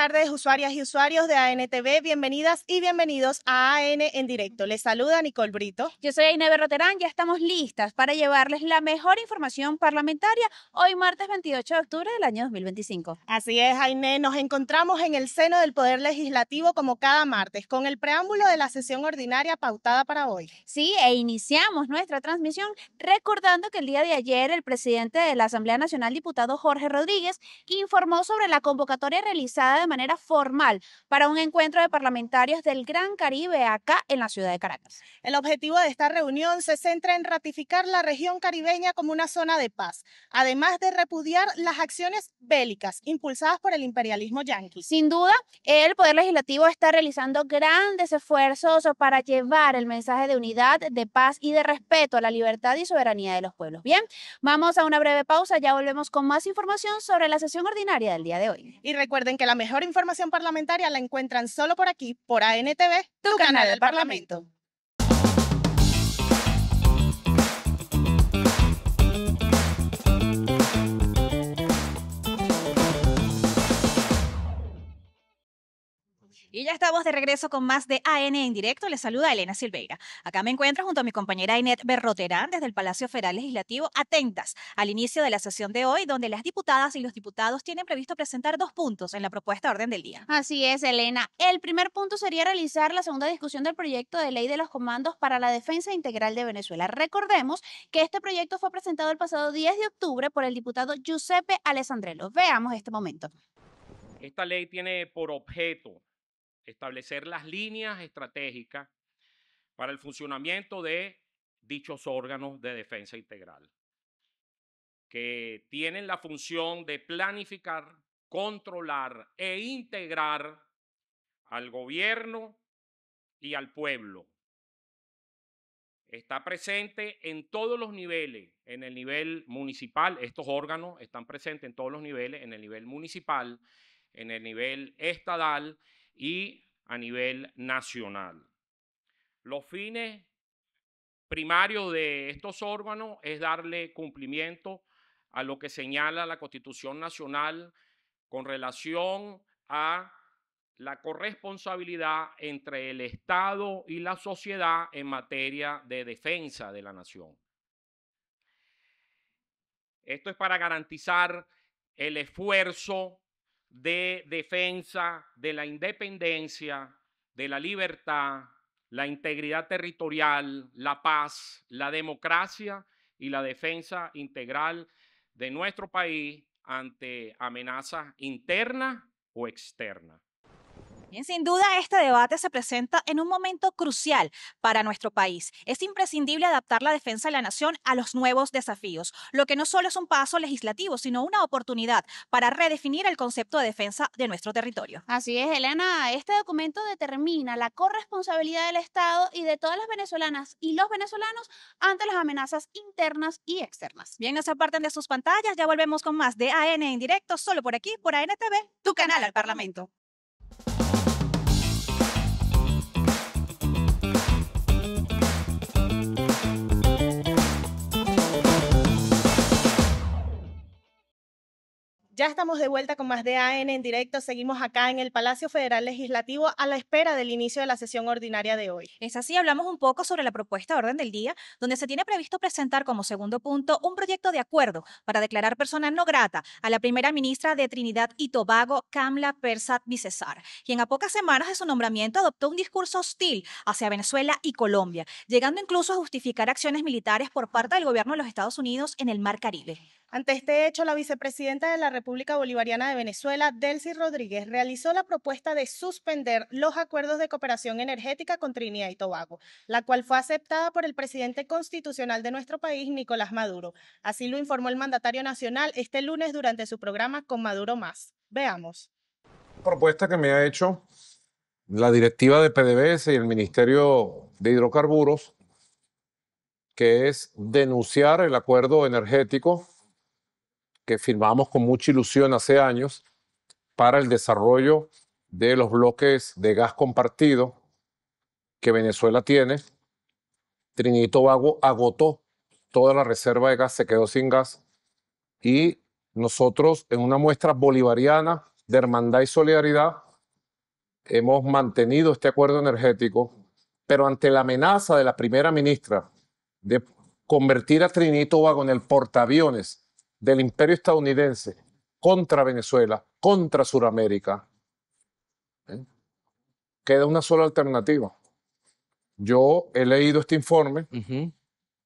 tardes, usuarias y usuarios de ANTV. Bienvenidas y bienvenidos a AN en directo. Les saluda Nicole Brito. Yo soy Aine Berroterán. Ya estamos listas para llevarles la mejor información parlamentaria hoy martes 28 de octubre del año 2025. Así es, Aine. Nos encontramos en el seno del Poder Legislativo como cada martes con el preámbulo de la sesión ordinaria pautada para hoy. Sí, e iniciamos nuestra transmisión recordando que el día de ayer el presidente de la Asamblea Nacional, diputado Jorge Rodríguez, informó sobre la convocatoria realizada de manera formal para un encuentro de parlamentarios del Gran Caribe acá en la ciudad de Caracas. El objetivo de esta reunión se centra en ratificar la región caribeña como una zona de paz, además de repudiar las acciones bélicas impulsadas por el imperialismo yanqui. Sin duda, el Poder Legislativo está realizando grandes esfuerzos para llevar el mensaje de unidad, de paz y de respeto a la libertad y soberanía de los pueblos. Bien, vamos a una breve pausa, ya volvemos con más información sobre la sesión ordinaria del día de hoy. Y recuerden que la mejor información parlamentaria la encuentran solo por aquí, por ANTV, tu canal del Parlamento. Y ya estamos de regreso con más de AN en directo. Les saluda Elena Silveira. Acá me encuentro junto a mi compañera Ainet Berroterán desde el Palacio Federal Legislativo, atentas al inicio de la sesión de hoy, donde las diputadas y los diputados tienen previsto presentar 2 puntos en la propuesta de orden del día. Así es, Elena. El primer punto sería realizar la segunda discusión del proyecto de ley de los comandos para la defensa integral de Venezuela. Recordemos que este proyecto fue presentado el pasado 10 de octubre por el diputado Giuseppe Alessandrello. Veamos este momento. Esta ley tiene por objeto establecer las líneas estratégicas para el funcionamiento de dichos órganos de defensa integral, que tienen la función de planificar, controlar e integrar al gobierno y al pueblo. Está presente en todos los niveles, en el nivel municipal. Estos órganos están presentes en todos los niveles, en el nivel municipal, en el nivel estatal y a nivel nacional. Los fines primarios de estos órganos es darle cumplimiento a lo que señala la Constitución Nacional con relación a la corresponsabilidad entre el Estado y la sociedad en materia de defensa de la nación. Esto es para garantizar el esfuerzo de defensa de la independencia, de la libertad, la integridad territorial, la paz, la democracia y la defensa integral de nuestro país ante amenazas internas o externas. Bien, sin duda este debate se presenta en un momento crucial para nuestro país. Es imprescindible adaptar la defensa de la nación a los nuevos desafíos, lo que no solo es un paso legislativo, sino una oportunidad para redefinir el concepto de defensa de nuestro territorio. Así es, Elena, este documento determina la corresponsabilidad del Estado y de todas las venezolanas y los venezolanos ante las amenazas internas y externas. Bien, no se aparten de sus pantallas, ya volvemos con más de AN en directo, solo por aquí, por ANTV, tu canal al Parlamento. Ya estamos de vuelta con más de AN en directo. Seguimos acá en el Palacio Federal Legislativo a la espera del inicio de la sesión ordinaria de hoy. Es así, hablamos un poco sobre la propuesta de orden del día, donde se tiene previsto presentar como segundo punto un proyecto de acuerdo para declarar persona no grata a la primera ministra de Trinidad y Tobago, Kamla Persad-Bissessar, quien a pocas semanas de su nombramiento adoptó un discurso hostil hacia Venezuela y Colombia, llegando incluso a justificar acciones militares por parte del gobierno de los Estados Unidos en el Mar Caribe. Ante este hecho, la vicepresidenta de la República Bolivariana de Venezuela, Delcy Rodríguez, realizó la propuesta de suspender los acuerdos de cooperación energética con Trinidad y Tobago, la cual fue aceptada por el presidente constitucional de nuestro país, Nicolás Maduro. Así lo informó el mandatario nacional este lunes durante su programa Con Maduro Más. Veamos. Propuesta que me ha hecho la directiva de PDVSA y el Ministerio de Hidrocarburos, que es denunciar el acuerdo energético que firmamos con mucha ilusión hace años para el desarrollo de los bloques de gas compartido que Venezuela tiene. Trinidad y Tobago agotó toda la reserva de gas, se quedó sin gas, y nosotros, en una muestra bolivariana de hermandad y solidaridad, hemos mantenido este acuerdo energético, pero ante la amenaza de la primera ministra de convertir a Trinidad y Tobago en el portaaviones del imperio estadounidense contra Venezuela, contra Sudamérica, queda una sola alternativa. Yo he leído este informe,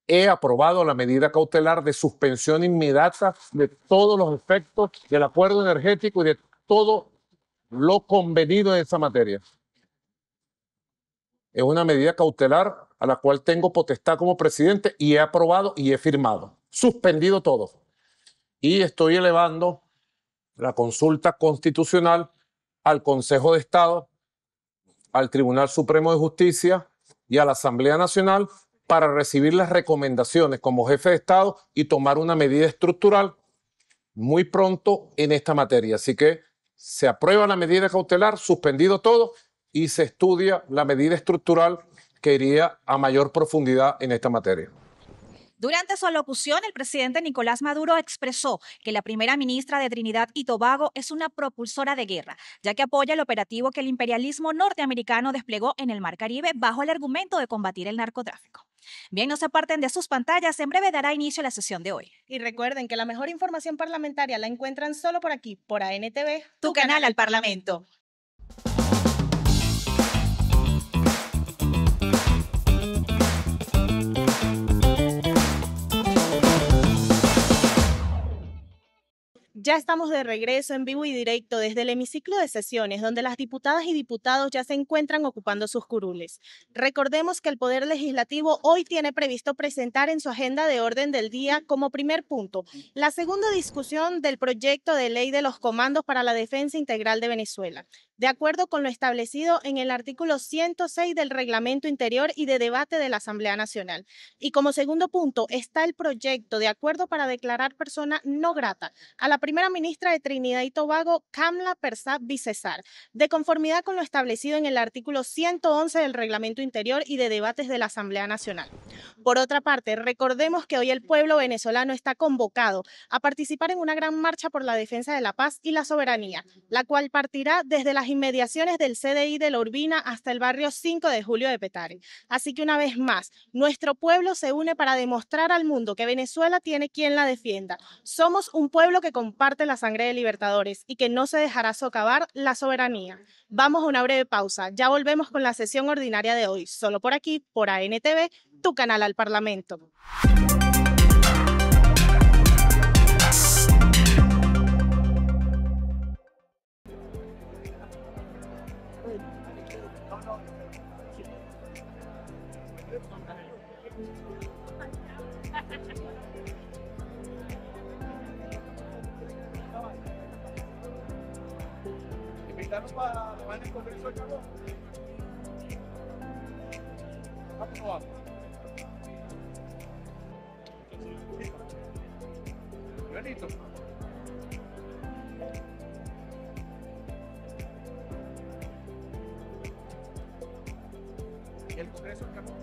he aprobado la medida cautelar de suspensión inmediata de todos los efectos del acuerdo energético y de todo lo convenido en esa materia. Es una medida cautelar a la cual tengo potestad como presidente y he aprobado y he firmado. Suspendido todo. Y estoy elevando la consulta constitucional al Consejo de Estado, al Tribunal Supremo de Justicia y a la Asamblea Nacional para recibir las recomendaciones como jefe de Estado y tomar una medida estructural muy pronto en esta materia. Así que se aprueba la medida cautelar, suspendido todo, y se estudia la medida estructural que iría a mayor profundidad en esta materia. Durante su alocución, el presidente Nicolás Maduro expresó que la primera ministra de Trinidad y Tobago es una propulsora de guerra, ya que apoya el operativo que el imperialismo norteamericano desplegó en el Mar Caribe bajo el argumento de combatir el narcotráfico. Bien, no se aparten de sus pantallas, en breve dará inicio a la sesión de hoy. Y recuerden que la mejor información parlamentaria la encuentran solo por aquí, por ANTV, Tu canal al Parlamento. Ya estamos de regreso en vivo y directo desde el hemiciclo de sesiones, donde las diputadas y diputados ya se encuentran ocupando sus curules. Recordemos que el Poder Legislativo hoy tiene previsto presentar en su agenda de orden del día como primer punto la segunda discusión del proyecto de ley de los comandos para la defensa integral de Venezuela, de acuerdo con lo establecido en el artículo 106 del Reglamento Interior y de Debate de la Asamblea Nacional. Y como segundo punto está el proyecto de acuerdo para declarar persona no grata a la primera ministra de Trinidad y Tobago, Kamla Persad Bissessar, de conformidad con lo establecido en el artículo 111 del Reglamento Interior y de Debates de la Asamblea Nacional. Por otra parte, recordemos que hoy el pueblo venezolano está convocado a participar en una gran marcha por la defensa de la paz y la soberanía, la cual partirá desde las inmediaciones del CDI de La Urbina hasta el barrio 5 de Julio de Petare. Así que una vez más, nuestro pueblo se une para demostrar al mundo que Venezuela tiene quien la defienda. Somos un pueblo que comparte la sangre de libertadores y que no se dejará socavar la soberanía. Vamos a una breve pausa. Ya volvemos con la sesión ordinaria de hoy, solo por aquí, por ANTV, tu canal al Parlamento. Invitarnos para el Congreso de Cabo. ¿Vamos o vamos? Benito. ¿Y el Congreso de Cabo?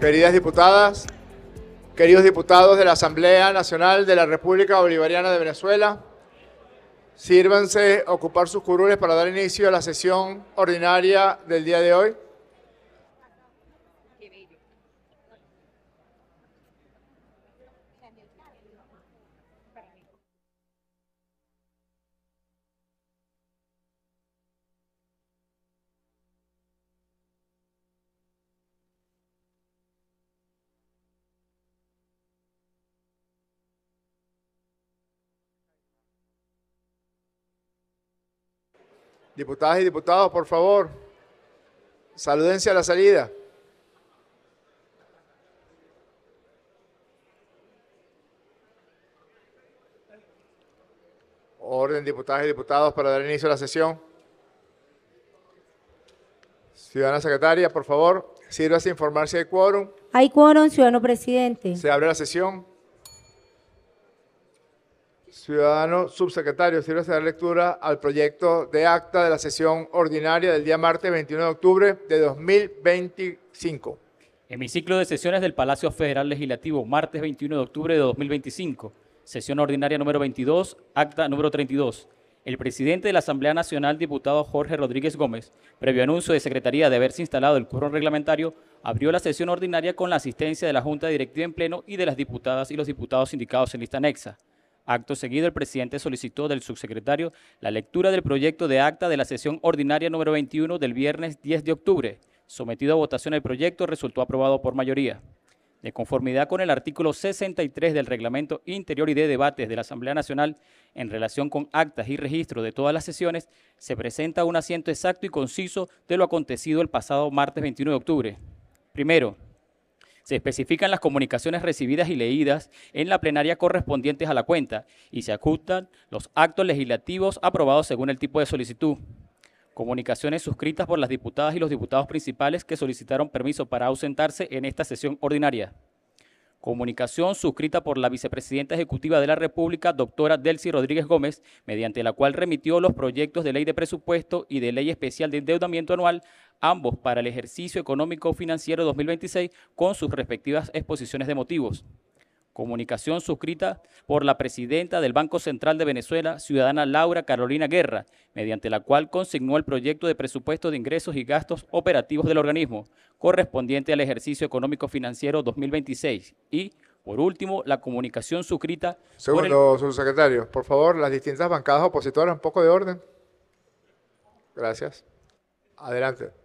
Queridas diputadas, Queridos diputados de la Asamblea Nacional de la República Bolivariana de Venezuela, sírvanse a ocupar sus curules para dar inicio a la sesión ordinaria del día de hoy. Diputadas y diputados, por favor, salúdense a la salida. Orden, diputadas y diputados, para dar inicio a la sesión. Ciudadana secretaria, por favor, sírvase a informar si hay quórum. Hay quórum, ciudadano presidente. Se abre la sesión. Ciudadano subsecretario, sírvase a dar lectura al proyecto de acta de la sesión ordinaria del día martes 21 de octubre de 2025. Hemiciclo de sesiones del Palacio Federal Legislativo, martes 21 de octubre de 2025. Sesión ordinaria número 22, acta número 32. El presidente de la Asamblea Nacional, diputado Jorge Rodríguez Gómez, previo anuncio de Secretaría de haberse instalado el quórum reglamentario, abrió la sesión ordinaria con la asistencia de la Junta Directiva en pleno y de las diputadas y los diputados indicados en lista anexa. Acto seguido, el presidente solicitó del subsecretario la lectura del proyecto de acta de la sesión ordinaria número 21 del viernes 10 de octubre. Sometido a votación el proyecto, resultó aprobado por mayoría. De conformidad con el artículo 63 del Reglamento Interior y de Debates de la Asamblea Nacional, en relación con actas y registro de todas las sesiones, se presenta un asiento exacto y conciso de lo acontecido el pasado martes 21 de octubre. Primero, se especifican las comunicaciones recibidas y leídas en la plenaria correspondientes a la cuenta y se ajustan los actos legislativos aprobados según el tipo de solicitud. Comunicaciones suscritas por las diputadas y los diputados principales que solicitaron permiso para ausentarse en esta sesión ordinaria. Comunicación suscrita por la vicepresidenta ejecutiva de la República, doctora Delcy Rodríguez Gómez, mediante la cual remitió los proyectos de ley de presupuesto y de ley especial de endeudamiento anual, ambos para el ejercicio económico financiero 2026, con sus respectivas exposiciones de motivos. Comunicación suscrita por la presidenta del Banco Central de Venezuela, ciudadana Laura Carolina Guerra, mediante la cual consignó el proyecto de presupuesto de ingresos y gastos operativos del organismo, correspondiente al ejercicio económico financiero 2026. Y, por último, la comunicación suscrita... Segundo, subsecretario, por favor, las distintas bancadas opositoras, un poco de orden. Gracias. Adelante.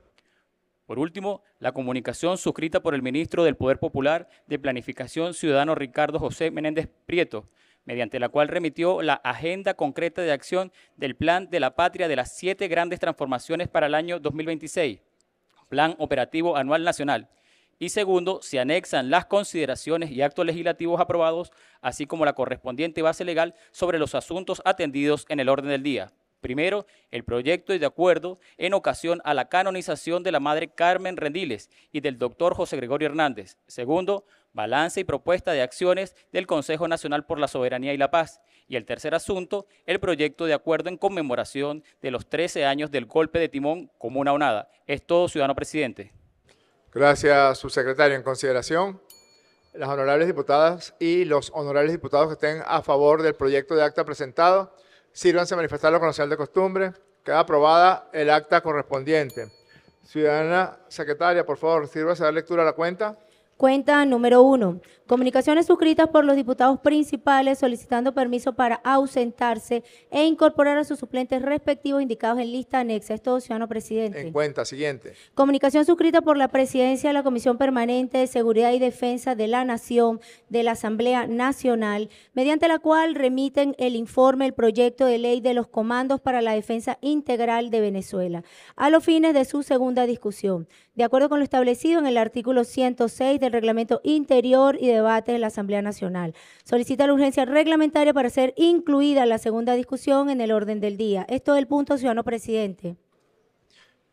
Por último, la comunicación suscrita por el ministro del Poder Popular de Planificación, ciudadano Ricardo José Menéndez Prieto, mediante la cual remitió la agenda concreta de acción del Plan de la Patria de las 7 grandes transformaciones para el año 2026, Plan Operativo Anual Nacional. Y segundo, se anexan las consideraciones y actos legislativos aprobados, así como la correspondiente base legal sobre los asuntos atendidos en el orden del día. Primero, el proyecto de acuerdo en ocasión a la canonización de la Madre Carmen Rendiles y del doctor José Gregorio Hernández. Segundo, balance y propuesta de acciones del Consejo Nacional por la Soberanía y la Paz. Y el tercer asunto, el proyecto de acuerdo en conmemoración de los 13 años del golpe de timón como una onada. Es todo, ciudadano presidente. Gracias, subsecretario. En consideración, las honorables diputadas y los honorables diputados que estén a favor del proyecto de acta presentado, sírvanse a manifestarlo con la señal de costumbre. Queda aprobada el acta correspondiente. Ciudadana secretaria, por favor, sírvase a dar lectura a la cuenta. Cuenta número 1. Comunicaciones suscritas por los diputados principales solicitando permiso para ausentarse e incorporar a sus suplentes respectivos indicados en lista anexa. Es todo, ciudadano presidente. En cuenta, siguiente. Comunicación suscrita por la presidencia de la Comisión Permanente de Seguridad y Defensa de la Nación de la Asamblea Nacional, mediante la cual remiten el informe, el proyecto de ley de los comandos para la defensa integral de Venezuela, a los fines de su segunda discusión, de acuerdo con lo establecido en el artículo 106 del Reglamento Interior y Debate de la Asamblea Nacional. Solicita la urgencia reglamentaria para ser incluida la segunda discusión en el orden del día. Esto es el punto, ciudadano presidente.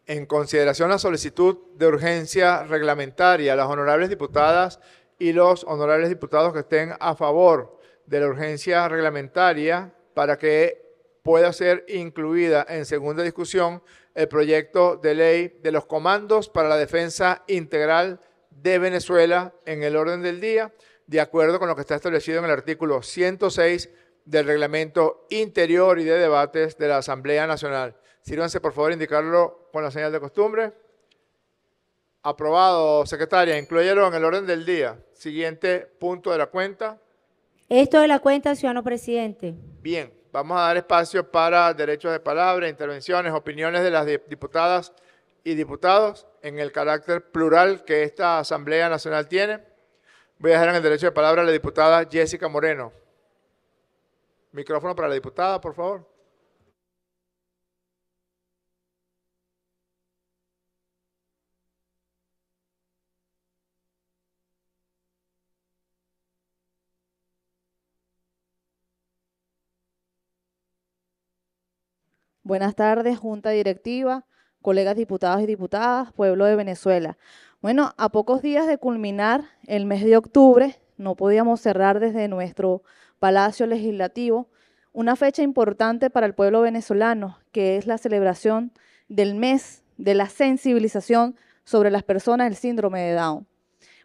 En consideración la solicitud de urgencia reglamentaria, las honorables diputadas y los honorables diputados que estén a favor de la urgencia reglamentaria para que pueda ser incluida en segunda discusión el proyecto de ley de los comandos para la defensa integral de Venezuela en el orden del día. de acuerdo con lo que está establecido en el artículo 106 del Reglamento Interior y de Debates de la Asamblea Nacional. Sírvanse, por favor, indicarlo con la señal de costumbre. Aprobado, secretaria. Incluyelo en el orden del día. Siguiente punto de la cuenta. Esto de la cuenta, ciudadano presidente. Bien, vamos a dar espacio para derechos de palabra, intervenciones, opiniones de las diputadas y diputados en el carácter plural que esta Asamblea Nacional tiene. Voy a dejar en el derecho de palabra a la diputada Jessica Moreno. Micrófono para la diputada, por favor. Buenas tardes, Junta Directiva, colegas diputados y diputadas, pueblo de Venezuela. Bueno, a pocos días de culminar el mes de octubre, no podíamos cerrar desde nuestro Palacio Legislativo una fecha importante para el pueblo venezolano, que es la celebración del mes de la sensibilización sobre las personas del síndrome de Down.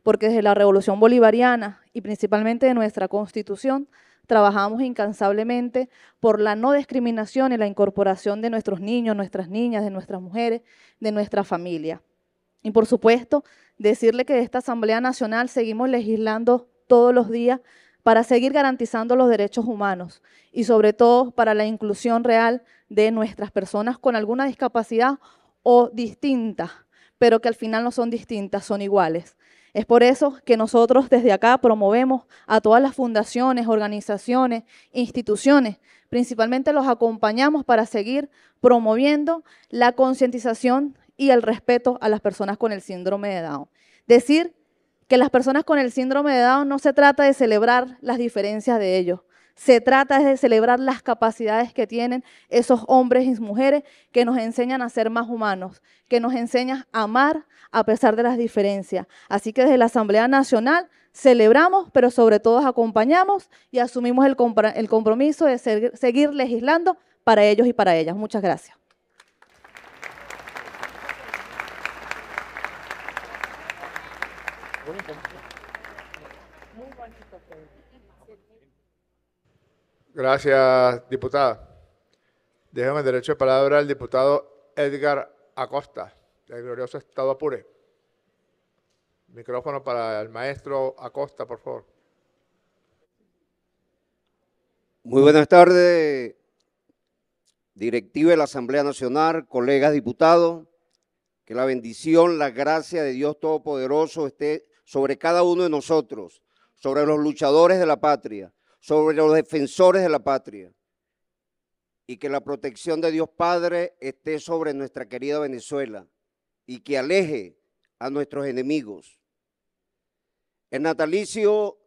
Porque desde la Revolución Bolivariana y principalmente de nuestra Constitución, trabajamos incansablemente por la no discriminación y la incorporación de nuestros niños, nuestras niñas, de nuestras mujeres, de nuestra familia. Y por supuesto, decirle que de esta Asamblea Nacional seguimos legislando todos los días para seguir garantizando los derechos humanos y sobre todo para la inclusión real de nuestras personas con alguna discapacidad o distintas, pero que al final no son distintas, son iguales. Es por eso que nosotros desde acá promovemos a todas las fundaciones, organizaciones, instituciones, principalmente los acompañamos para seguir promoviendo la concientización y el respeto a las personas con el síndrome de Down. Decir que las personas con el síndrome de Down no se trata de celebrar las diferencias de ellos, se trata de celebrar las capacidades que tienen esos hombres y mujeres que nos enseñan a ser más humanos, que nos enseñan a amar a pesar de las diferencias. Así que desde la Asamblea Nacional celebramos, pero sobre todo acompañamos y asumimos el compromiso de seguir legislando para ellos y para ellas. Muchas gracias. Gracias, diputada. Dejo el derecho de palabra al diputado Edgar Acosta, del glorioso Estado Apure. Micrófono para el maestro Acosta, por favor. Muy buenas tardes, directiva de la Asamblea Nacional, colegas diputados. Que la bendición, la gracia de Dios Todopoderoso esté sobre cada uno de nosotros, sobre los luchadores de la patria, sobre los defensores de la patria, y que la protección de Dios Padre esté sobre nuestra querida Venezuela y que aleje a nuestros enemigos. El natalicio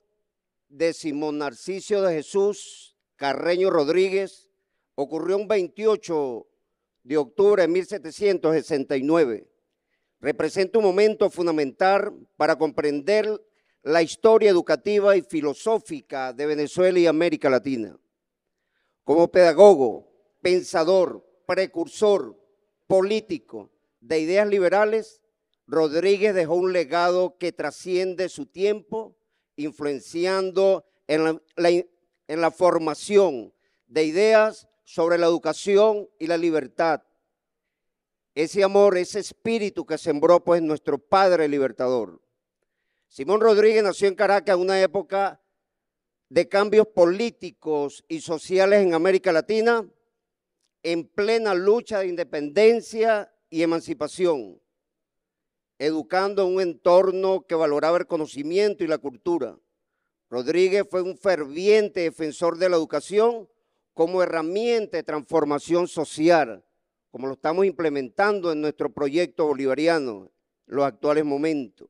de Simón Narciso de Jesús Carreño Rodríguez ocurrió un 28 de octubre de 1769. Representa un momento fundamental para comprender la historia educativa y filosófica de Venezuela y América Latina. Como pedagogo, pensador, precursor, político de ideas liberales, Rodríguez dejó un legado que trasciende su tiempo, influenciando en la formación de ideas sobre la educación y la libertad. Ese amor, ese espíritu que sembró pues nuestro padre libertador. Simón Rodríguez nació en Caracas en una época de cambios políticos y sociales en América Latina, en plena lucha de independencia y emancipación, educando en un entorno que valoraba el conocimiento y la cultura. Rodríguez fue un ferviente defensor de la educación como herramienta de transformación social, como lo estamos implementando en nuestro proyecto bolivariano en los actuales momentos.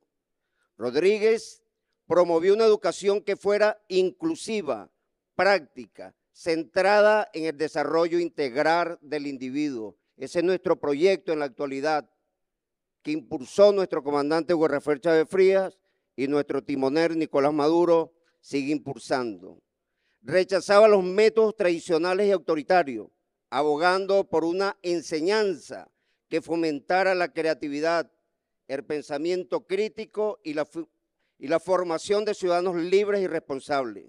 Rodríguez promovió una educación que fuera inclusiva, práctica, centrada en el desarrollo integral del individuo. Ese es nuestro proyecto en la actualidad, que impulsó nuestro comandante Hugo Rafael Chávez Frías y nuestro timonel Nicolás Maduro sigue impulsando. Rechazaba los métodos tradicionales y autoritarios, abogando por una enseñanza que fomentara la creatividad, el pensamiento crítico y y la formación de ciudadanos libres y responsables.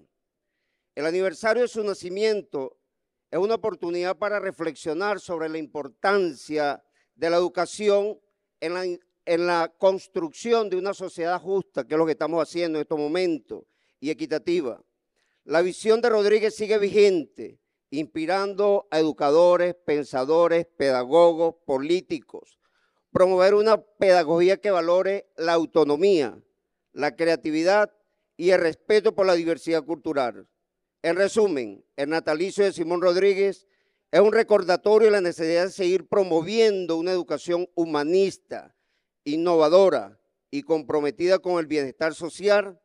El aniversario de su nacimiento es una oportunidad para reflexionar sobre la importancia de la educación en la construcción de una sociedad justa, que es lo que estamos haciendo en estos momentos, y equitativa. La visión de Rodríguez sigue vigente, inspirando a educadores, pensadores, pedagogos, políticos. Promover una pedagogía que valore la autonomía, la creatividad y el respeto por la diversidad cultural. En resumen, el natalicio de Simón Rodríguez es un recordatorio de la necesidad de seguir promoviendo una educación humanista, innovadora y comprometida con el bienestar social,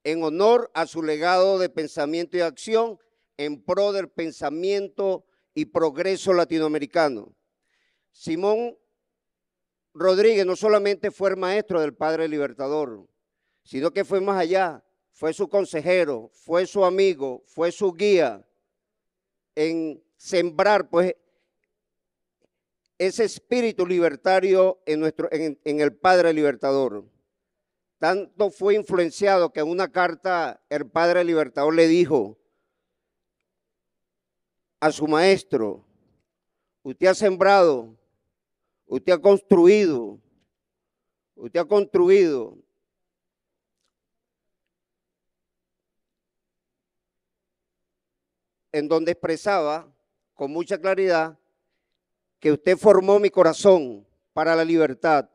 en honor a su legado de pensamiento y acción en pro del pensamiento y progreso latinoamericano. Simón Rodríguez no solamente fue el maestro del Padre Libertador, sino que fue más allá, fue su consejero, fue su amigo, fue su guía en sembrar pues ese espíritu libertario en el Padre Libertador. Tanto fue influenciado que en una carta el Padre Libertador le dijo a su maestro: usted ha sembrado, usted ha construido, en donde expresaba con mucha claridad que usted formó mi corazón para la libertad,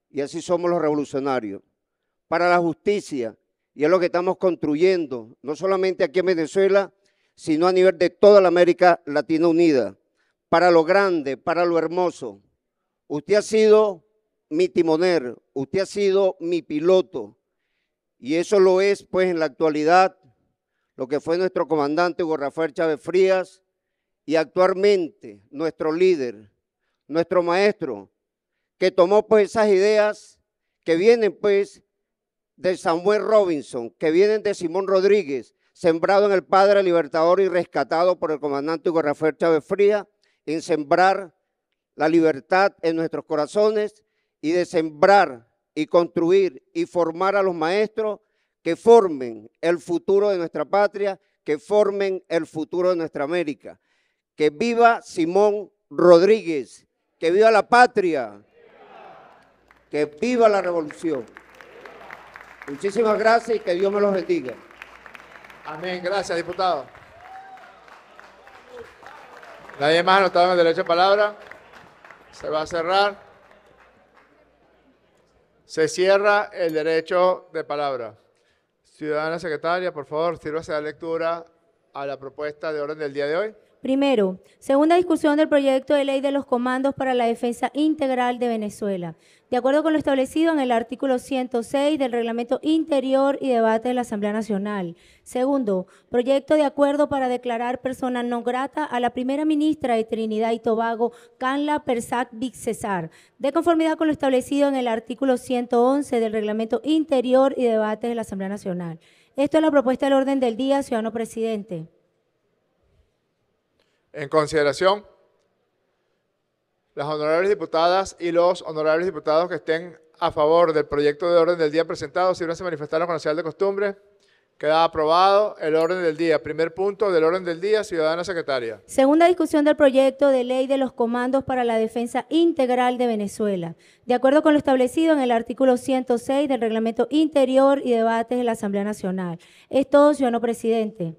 y así somos los revolucionarios, para la justicia, y es lo que estamos construyendo, no solamente aquí en Venezuela, sino a nivel de toda la América Latina unida, para lo grande, para lo hermoso. Usted ha sido mi timonel, usted ha sido mi piloto, y eso lo es pues en la actualidad lo que fue nuestro comandante Hugo Rafael Chávez Frías, y actualmente nuestro líder, nuestro maestro, que tomó pues esas ideas que vienen pues de Samuel Robinson, que vienen de Simón Rodríguez, sembrado en el Padre Libertador y rescatado por el comandante Hugo Rafael Chávez Frías, en sembrar la libertad en nuestros corazones y de sembrar y construir y formar a los maestros que formen el futuro de nuestra patria, que formen el futuro de nuestra América. Que viva Simón Rodríguez, que viva la patria, que viva la revolución. Muchísimas gracias y que Dios me los bendiga. Amén, gracias, diputado. Nadie más anotado en el derecho de palabra. Se va a cerrar. Se cierra el derecho de palabra. Ciudadana secretaria, por favor, sírvase la lectura a la propuesta de orden del día de hoy. Primero, segunda discusión del proyecto de ley de los comandos para la defensa integral de Venezuela. De acuerdo con lo establecido en el artículo 106 del Reglamento Interior y Debate de la Asamblea Nacional. Segundo, proyecto de acuerdo para declarar persona non grata a la primera ministra de Trinidad y Tobago, Canla Persac Bixcesar, de conformidad con lo establecido en el artículo 111 del Reglamento Interior y Debate de la Asamblea Nacional. Esto es la propuesta del orden del día, ciudadano presidente. En consideración, las honorables diputadas y los honorables diputados que estén a favor del proyecto de orden del día presentado, sírvanse a manifestarlo con la señal de costumbre. Queda aprobado el orden del día. Primer punto del orden del día, ciudadana secretaria. Segunda discusión del proyecto de ley de los comandos para la defensa integral de Venezuela. De acuerdo con lo establecido en el artículo 106 del Reglamento Interior y Debates de la Asamblea Nacional. Es todo, ciudadano presidente.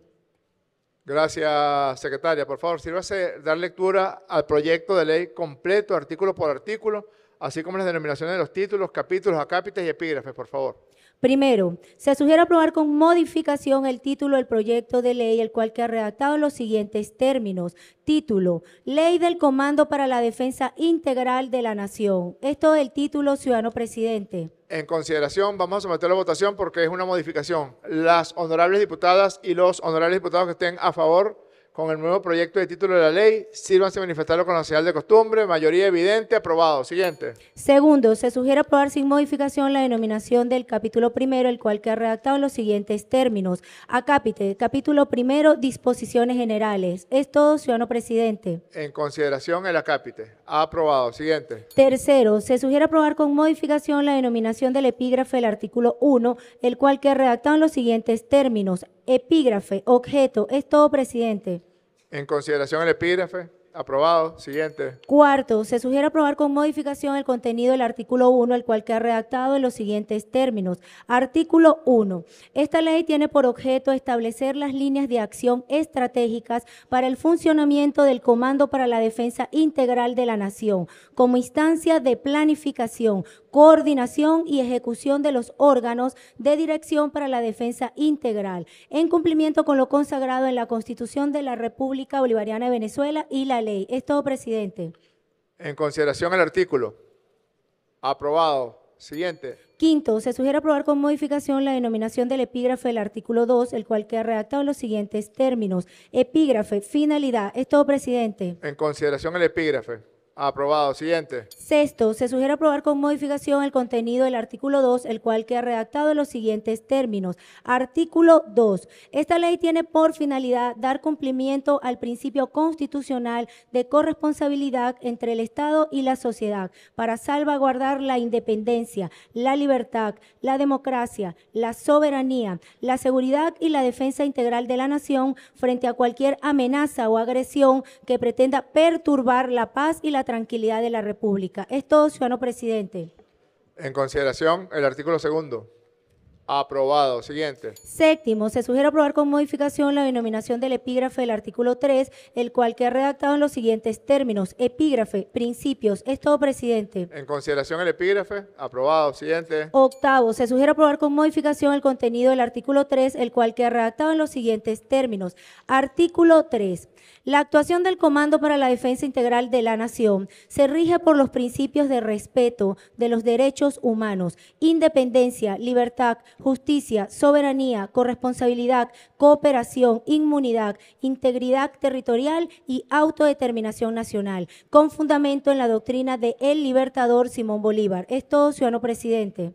Gracias, secretaria. Por favor, sírvase dar lectura al proyecto de ley completo, artículo por artículo, así como las denominaciones de los títulos, capítulos, acápites y epígrafes, por favor. Primero, se sugiere aprobar con modificación el título del proyecto de ley, el cual queda redactado en los siguientes términos. Título, Ley del Comando para la Defensa Integral de la Nación. Esto es el título, ciudadano presidente. En consideración, vamos a someterlo a votación porque es una modificación. Las honorables diputadas y los honorables diputados que estén a favor, con el nuevo proyecto de título de la ley. Sírvanse a manifestarlo con la señal de costumbre. Mayoría evidente. Aprobado. Siguiente. Segundo, se sugiere aprobar sin modificación la denominación del capítulo primero, el cual queda redactado en los siguientes términos. Acápite, capítulo primero, disposiciones generales. Es todo, ciudadano presidente. En consideración el acápite. Aprobado. Siguiente. Tercero, se sugiere aprobar con modificación la denominación del epígrafe del artículo 1, el cual queda redactado en los siguientes términos. Epígrafe, objeto, es todo, presidente. En consideración el epígrafe. Aprobado. Siguiente. Cuarto, se sugiere aprobar con modificación el contenido del artículo 1, el cual queda redactado en los siguientes términos. Artículo 1. Esta ley tiene por objeto establecer las líneas de acción estratégicas para el funcionamiento del Comando para la Defensa Integral de la Nación, como instancia de planificación, coordinación y ejecución de los órganos de dirección para la defensa integral, en cumplimiento con lo consagrado en la Constitución de la República Bolivariana de Venezuela y la ley. Es todo, presidente. En consideración el artículo. Aprobado. Siguiente. Quinto, se sugiere aprobar con modificación la denominación del epígrafe del artículo 2, el cual queda redactado en los siguientes términos. Epígrafe, finalidad. Es todo, presidente. En consideración el epígrafe. Aprobado. Siguiente. Sexto, se sugiere aprobar con modificación el contenido del artículo 2, el cual queda redactado en los siguientes términos. Artículo 2. Esta ley tiene por finalidad dar cumplimiento al principio constitucional de corresponsabilidad entre el Estado y la sociedad para salvaguardar la independencia, la libertad, la democracia, la soberanía, la seguridad y la defensa integral de la nación frente a cualquier amenaza o agresión que pretenda perturbar la paz y la tranquilidad de la República. Es todo, ciudadano presidente. En consideración el artículo segundo. Aprobado. Siguiente. Séptimo, se sugiere aprobar con modificación la denominación del epígrafe del artículo 3, el cual queda redactado en los siguientes términos. Epígrafe, principios. Es todo, presidente. En consideración el epígrafe. Aprobado. Siguiente. Octavo, se sugiere aprobar con modificación el contenido del artículo 3, el cual queda redactado en los siguientes términos. Artículo 3. La actuación del Comando para la Defensa Integral de la Nación se rige por los principios de respeto de los derechos humanos, independencia, libertad, justicia, soberanía, corresponsabilidad, cooperación, inmunidad, integridad territorial y autodeterminación nacional, con fundamento en la doctrina de El Libertador Simón Bolívar. Es todo, ciudadano presidente.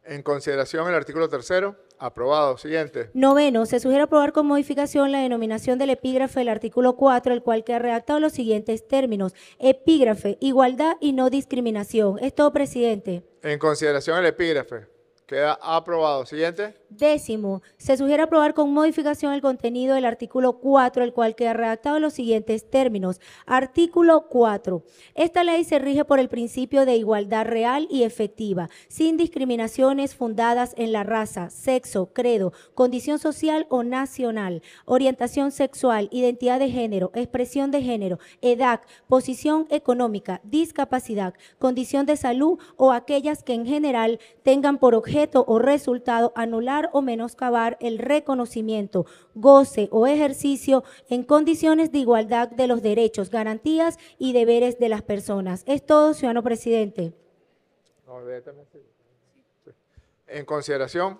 En consideración el artículo tercero. Aprobado. Siguiente. Noveno, se sugiere aprobar con modificación la denominación del epígrafe del artículo 4, el cual queda redactado en los siguientes términos. Epígrafe, igualdad y no discriminación. Es todo, presidente. En consideración el epígrafe. Queda aprobado. Siguiente. Décimo, se sugiere aprobar con modificación el contenido del artículo 4, el cual queda redactado en los siguientes términos. Artículo 4. Esta ley se rige por el principio de igualdad real y efectiva, sin discriminaciones fundadas en la raza, sexo, credo, condición social o nacional, orientación sexual, identidad de género, expresión de género, edad, posición económica, discapacidad, condición de salud o aquellas que en general tengan por objeto o resultado anular o menoscabar el reconocimiento, goce o ejercicio en condiciones de igualdad de los derechos, garantías y deberes de las personas. Es todo, ciudadano presidente. En consideración.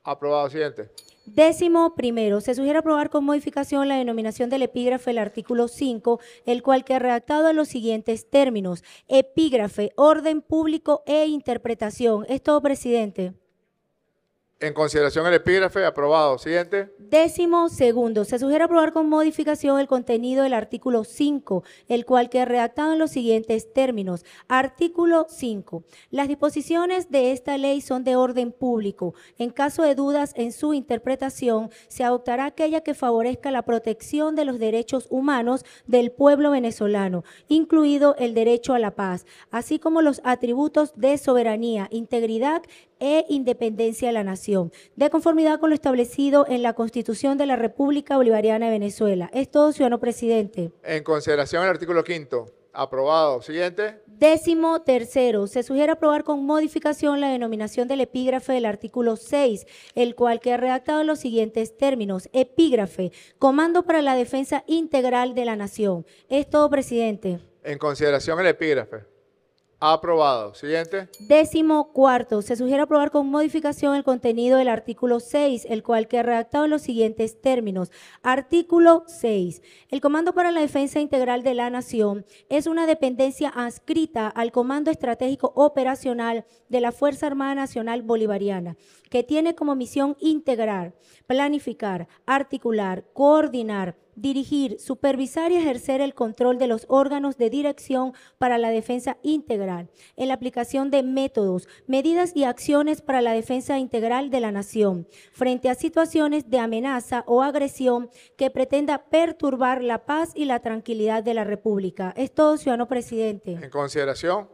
Aprobado. Siguiente. Décimo primero, se sugiere aprobar con modificación la denominación del epígrafe del artículo 5, el cual queda redactado en los siguientes términos. Epígrafe, orden público e interpretación. Es todo, presidente. En consideración el epígrafe. Aprobado. Siguiente. Décimo segundo, se sugiere aprobar con modificación el contenido del artículo 5, el cual queda redactado en los siguientes términos. Artículo 5. Las disposiciones de esta ley son de orden público. En caso de dudas en su interpretación, se adoptará aquella que favorezca la protección de los derechos humanos del pueblo venezolano, incluido el derecho a la paz, así como los atributos de soberanía, integridad e independencia de la nación, de conformidad con lo establecido en la Constitución de la República Bolivariana de Venezuela. Es todo, ciudadano presidente. En consideración el artículo 5. Aprobado. Siguiente. Décimo tercero, se sugiere aprobar con modificación la denominación del epígrafe del artículo 6, el cual queda redactado en los siguientes términos. Epígrafe, Comando para la Defensa Integral de la Nación. Es todo, presidente. En consideración el epígrafe. Aprobado. Siguiente. 14º, se sugiere aprobar con modificación el contenido del artículo 6, el cual queda redactado en los siguientes términos. Artículo 6. El Comando para la Defensa Integral de la Nación es una dependencia adscrita al Comando Estratégico Operacional de la Fuerza Armada Nacional Bolivariana, que tiene como misión integrar, planificar, articular, coordinar, dirigir, supervisar y ejercer el control de los órganos de dirección para la defensa integral, en la aplicación de métodos, medidas y acciones para la defensa integral de la nación, frente a situaciones de amenaza o agresión que pretenda perturbar la paz y la tranquilidad de la República. Es todo, ciudadano presidente. En consideración.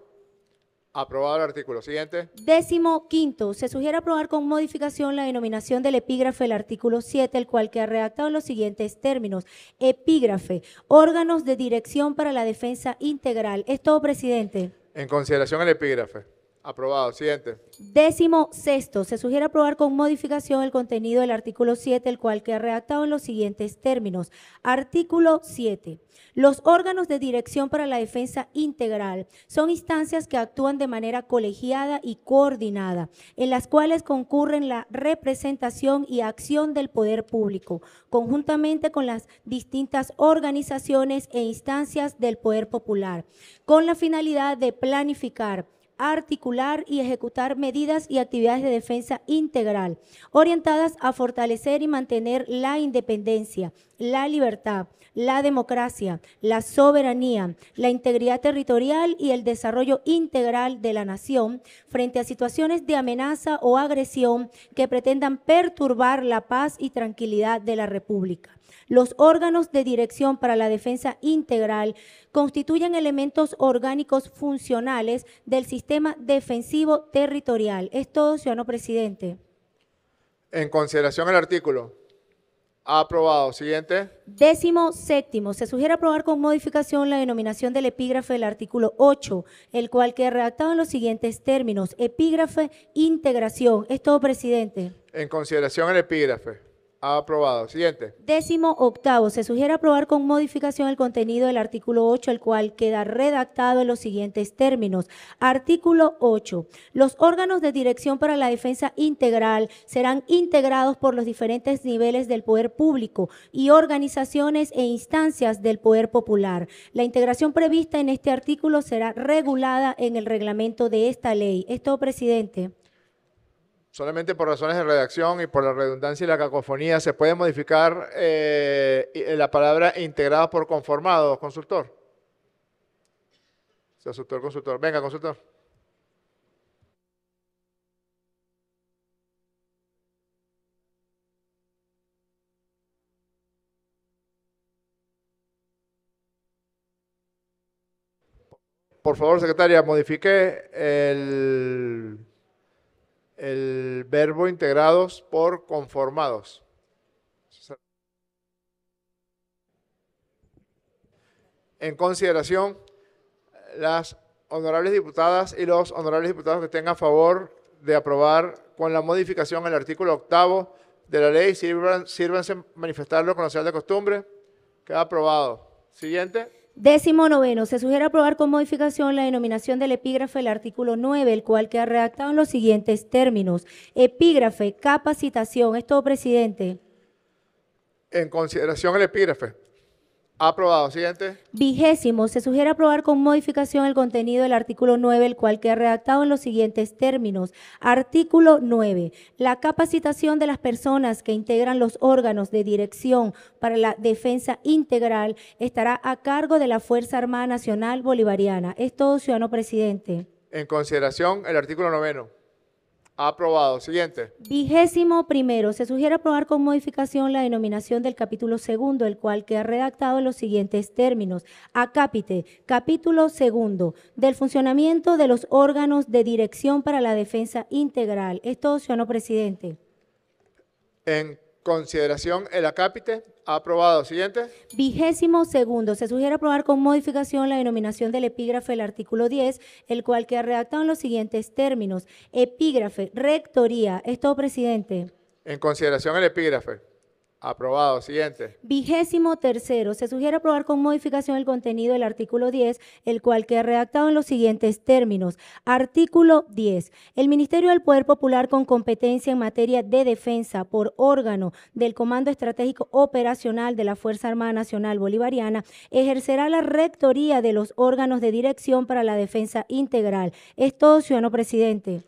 Aprobado el artículo. Siguiente. 15º, se sugiere aprobar con modificación la denominación del epígrafe del artículo 7, el cual queda redactado en los siguientes términos. Epígrafe, órganos de dirección para la defensa integral. Es todo, presidente. En consideración el epígrafe. Aprobado. Siguiente. 16º, se sugiere aprobar con modificación el contenido del artículo 7, el cual queda redactado en los siguientes términos. Artículo 7. Los órganos de dirección para la defensa integral son instancias que actúan de manera colegiada y coordinada, en las cuales concurren la representación y acción del poder público, conjuntamente con las distintas organizaciones e instancias del poder popular, con la finalidad de planificar, articular y ejecutar medidas y actividades de defensa integral, orientadas a fortalecer y mantener la independencia, la libertad, la democracia, la soberanía, la integridad territorial y el desarrollo integral de la nación frente a situaciones de amenaza o agresión que pretendan perturbar la paz y tranquilidad de la República. Los órganos de dirección para la defensa integral constituyen elementos orgánicos funcionales del sistema defensivo territorial. Es todo, ciudadano presidente. En consideración el artículo. Aprobado. Siguiente. 17º, se sugiere aprobar con modificación la denominación del epígrafe del artículo 8, el cual queda redactado en los siguientes términos. Epígrafe, integración. Es todo, presidente. En consideración el epígrafe. Aprobado. Siguiente. 18º, se sugiere aprobar con modificación el contenido del artículo 8, el cual queda redactado en los siguientes términos. Artículo 8. Los órganos de dirección para la defensa integral serán integrados por los diferentes niveles del poder público y organizaciones e instancias del poder popular. La integración prevista en este artículo será regulada en el reglamento de esta ley. Es todo, presidente. Solamente por razones de redacción y por la redundancia y la cacofonía, ¿se puede modificar la palabra integrado por conformado, consultor? Consultor. Venga, consultor. Por favor, secretaria, modifique el verbo integrados por conformados. En consideración, las honorables diputadas y los honorables diputados que estén a favor de aprobar con la modificación el artículo 8º de la ley, sírvanse manifestarlo con la señal de costumbre. Queda aprobado. Siguiente. 19º, se sugiere aprobar con modificación la denominación del epígrafe del artículo 9, el cual queda redactado en los siguientes términos. Epígrafe, capacitación. Es todo, presidente. En consideración el epígrafe. Aprobado. Siguiente. 20º, se sugiere aprobar con modificación el contenido del artículo 9, el cual queda redactado en los siguientes términos. Artículo 9. La capacitación de las personas que integran los órganos de dirección para la defensa integral estará a cargo de la Fuerza Armada Nacional Bolivariana. Es todo, ciudadano presidente. En consideración el artículo 9. Aprobado. Siguiente. 21º, se sugiere aprobar con modificación la denominación del capítulo 2, el cual queda redactado en los siguientes términos. Acápite, capítulo 2, del funcionamiento de los órganos de dirección para la defensa integral. Es todo, ciudadano presidente. En consideración el acápite. Aprobado. Siguiente. 22º, se sugiere aprobar con modificación la denominación del epígrafe del artículo 10, el cual queda redactado en los siguientes términos. Epígrafe, rectoría. Es todo, presidente. En consideración el epígrafe. Aprobado. Siguiente. 23º, se sugiere aprobar con modificación el contenido del artículo 10, el cual queda redactado en los siguientes términos. Artículo 10. El Ministerio del Poder Popular con competencia en materia de defensa por órgano del Comando Estratégico Operacional de la Fuerza Armada Nacional Bolivariana ejercerá la rectoría de los órganos de dirección para la defensa integral. Es todo, ciudadano presidente.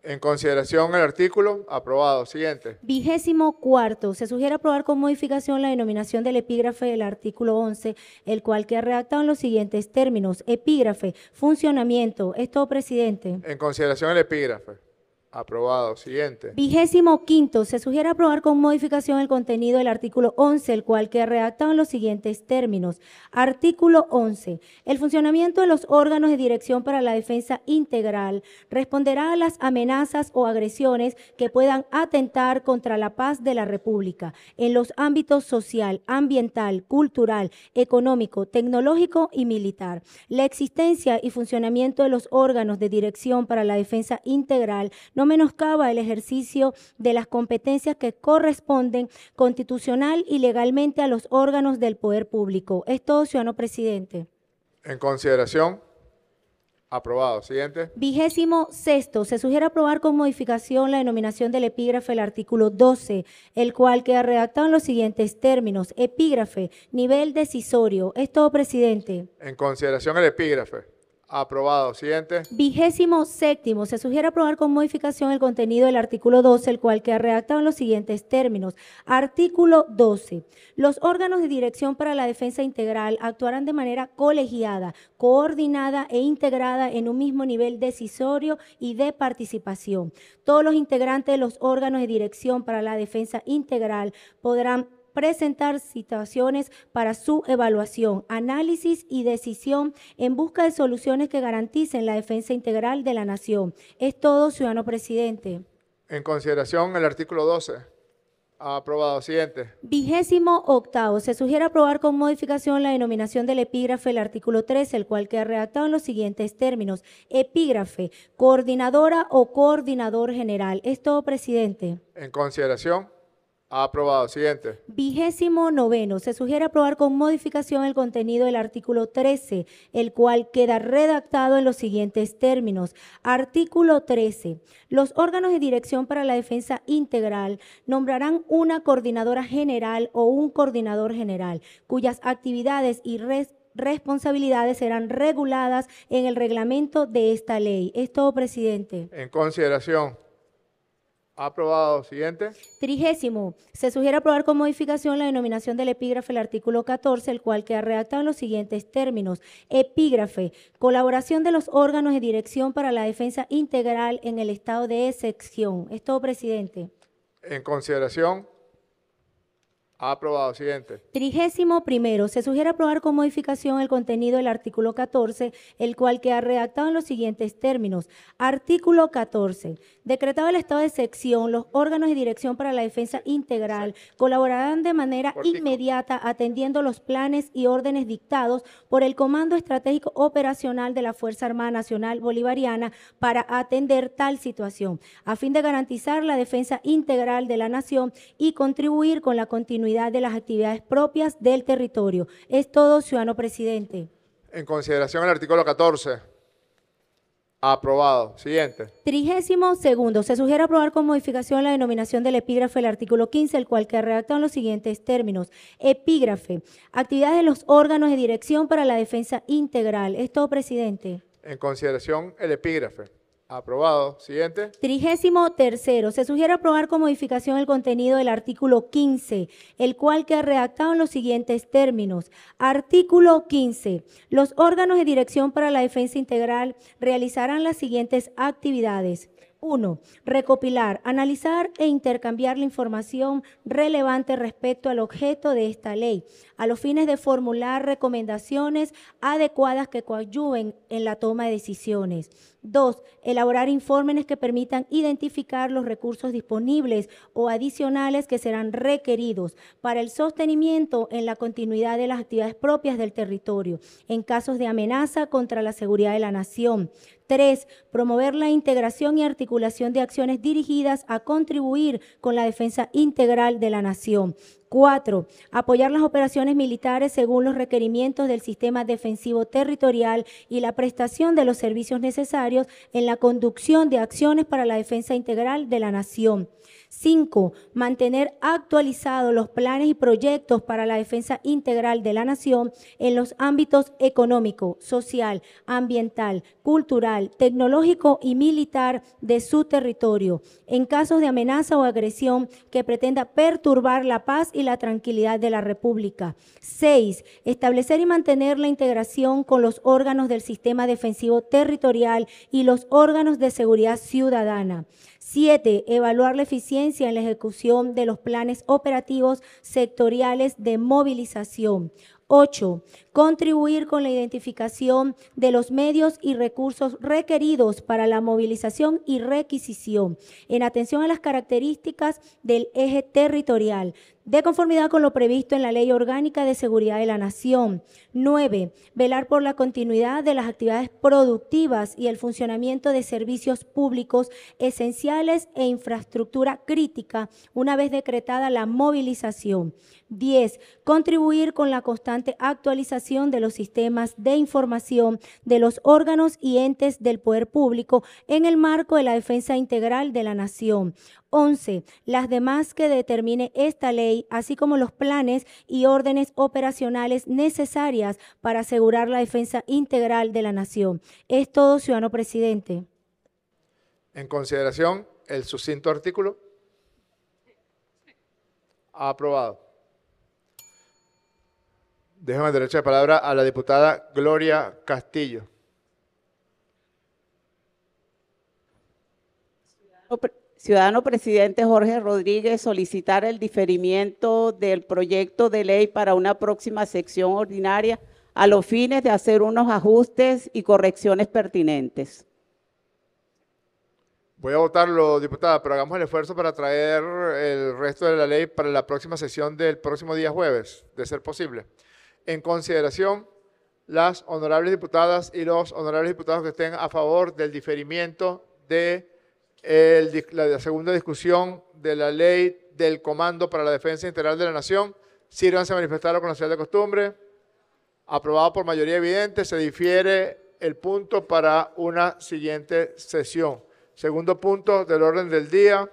En consideración el artículo. Aprobado. Siguiente. 24º, se sugiere aprobar con modificación la denominación del epígrafe del artículo 11, el cual queda redactado en los siguientes términos. Epígrafe, funcionamiento. Es todo, presidente. En consideración el epígrafe. Aprobado. Siguiente. 25º, se sugiere aprobar con modificación el contenido del artículo 11, el cual queda redactado en los siguientes términos. Artículo 11. El funcionamiento de los órganos de dirección para la defensa integral responderá a las amenazas o agresiones que puedan atentar contra la paz de la República en los ámbitos social, ambiental, cultural, económico, tecnológico y militar. La existencia y funcionamiento de los órganos de dirección para la defensa integral no menoscaba el ejercicio de las competencias que corresponden constitucional y legalmente a los órganos del poder público. Es todo, ciudadano presidente. En consideración. Aprobado. Siguiente. 26º, se sugiere aprobar con modificación la denominación del epígrafe del artículo 12, el cual queda redactado en los siguientes términos. Epígrafe, nivel decisorio. Es todo, presidente. En consideración el epígrafe. Aprobado. Siguiente. 27º, se sugiere aprobar con modificación el contenido del artículo 12, el cual queda redactado en los siguientes términos. Artículo 12. Los órganos de dirección para la defensa integral actuarán de manera colegiada, coordinada e integrada en un mismo nivel decisorio y de participación. Todos los integrantes de los órganos de dirección para la defensa integral podrán presentar situaciones para su evaluación, análisis y decisión en busca de soluciones que garanticen la defensa integral de la nación. Es todo, ciudadano presidente. En consideración el artículo 12. Aprobado. Siguiente. 28º, se sugiere aprobar con modificación la denominación del epígrafe del artículo 13, el cual queda redactado en los siguientes términos. Epígrafe, coordinadora o coordinador general. Es todo, presidente. En consideración. Aprobado. Siguiente. 29º, se sugiere aprobar con modificación el contenido del artículo 13, el cual queda redactado en los siguientes términos. Artículo 13. Los órganos de dirección para la defensa integral nombrarán una coordinadora general o un coordinador general, cuyas actividades y responsabilidades serán reguladas en el reglamento de esta ley. Es todo, presidente. En consideración. Aprobado. Siguiente. 30º, se sugiere aprobar con modificación la denominación del epígrafe del artículo 14, el cual queda redactado en los siguientes términos. Epígrafe, colaboración de los órganos de dirección para la defensa integral en el estado de excepción. Es todo, presidente. En consideración. Aprobado. Siguiente. 31º, se sugiere aprobar con modificación el contenido del artículo 14, el cual queda redactado en los siguientes términos. Artículo 14. Decretado el estado de excepción, los órganos de dirección para la defensa integral colaborarán de manera inmediata atendiendo los planes y órdenes dictados por el Comando Estratégico Operacional de la Fuerza Armada Nacional Bolivariana para atender tal situación, a fin de garantizar la defensa integral de la nación y contribuir con la continuidad de las actividades propias del territorio. Es todo, ciudadano presidente. En consideración el artículo 14. Aprobado. Siguiente. 32º, se sugiere aprobar con modificación la denominación del epígrafe del artículo 15, el cual queda redactado en los siguientes términos. Epígrafe, actividades de los órganos de dirección para la defensa integral. Es todo, presidente. En consideración el epígrafe. Aprobado. Siguiente. 33º, se sugiere aprobar con modificación el contenido del artículo 15, el cual queda redactado en los siguientes términos. Artículo 15. Los órganos de dirección para la defensa integral realizarán las siguientes actividades. 1. Recopilar, analizar e intercambiar la información relevante respecto al objeto de esta ley, a los fines de formular recomendaciones adecuadas que coadyuven en la toma de decisiones. 2. Elaborar informes que permitan identificar los recursos disponibles o adicionales que serán requeridos para el sostenimiento en la continuidad de las actividades propias del territorio, en casos de amenaza contra la seguridad de la nación. 3. Promover la integración y articulación de acciones dirigidas a contribuir con la defensa integral de la nación. 4. Apoyar las operaciones militares según los requerimientos del sistema defensivo territorial y la prestación de los servicios necesarios en la conducción de acciones para la defensa integral de la nación. 5. Mantener actualizados los planes y proyectos para la defensa integral de la nación en los ámbitos económico, social, ambiental, cultural, tecnológico y militar de su territorio, en casos de amenaza o agresión que pretenda perturbar la paz y la tranquilidad de la República. 6. Establecer y mantener la integración con los órganos del sistema defensivo territorial y los órganos de seguridad ciudadana. 7. Evaluar la eficiencia en la ejecución de los planes operativos sectoriales de movilización. 8. Contribuir con la identificación de los medios y recursos requeridos para la movilización y requisición, en atención a las características del eje territorial, de conformidad con lo previsto en la Ley Orgánica de Seguridad de la Nación. 9. Velar por la continuidad de las actividades productivas y el funcionamiento de servicios públicos esenciales e infraestructura crítica una vez decretada la movilización. 10. Contribuir con la constante actualización de los sistemas de información de los órganos y entes del poder público en el marco de la defensa integral de la nación. 11. Las demás que determine esta ley, así como los planes y órdenes operacionales necesarias para asegurar la defensa integral de la nación. Es todo, ciudadano presidente. En consideración, el sucinto artículo. Aprobado. Déjame el derecho de palabra a la diputada Gloria Castillo. Ciudadano presidente Jorge Rodríguez, solicitar el diferimiento del proyecto de ley para una próxima sección ordinaria a los fines de hacer unos ajustes y correcciones pertinentes. Voy a votarlo, diputada, pero hagamos el esfuerzo para traer el resto de la ley para la próxima sesión del próximo día jueves, de ser posible. En consideración, las honorables diputadas y los honorables diputados que estén a favor del diferimiento de la segunda discusión de la ley del Comando para la Defensa Integral de la Nación, sírvanse a manifestarlo con la señal de costumbre. Aprobado por mayoría evidente, se difiere el punto para una siguiente sesión. Segundo punto del orden del día.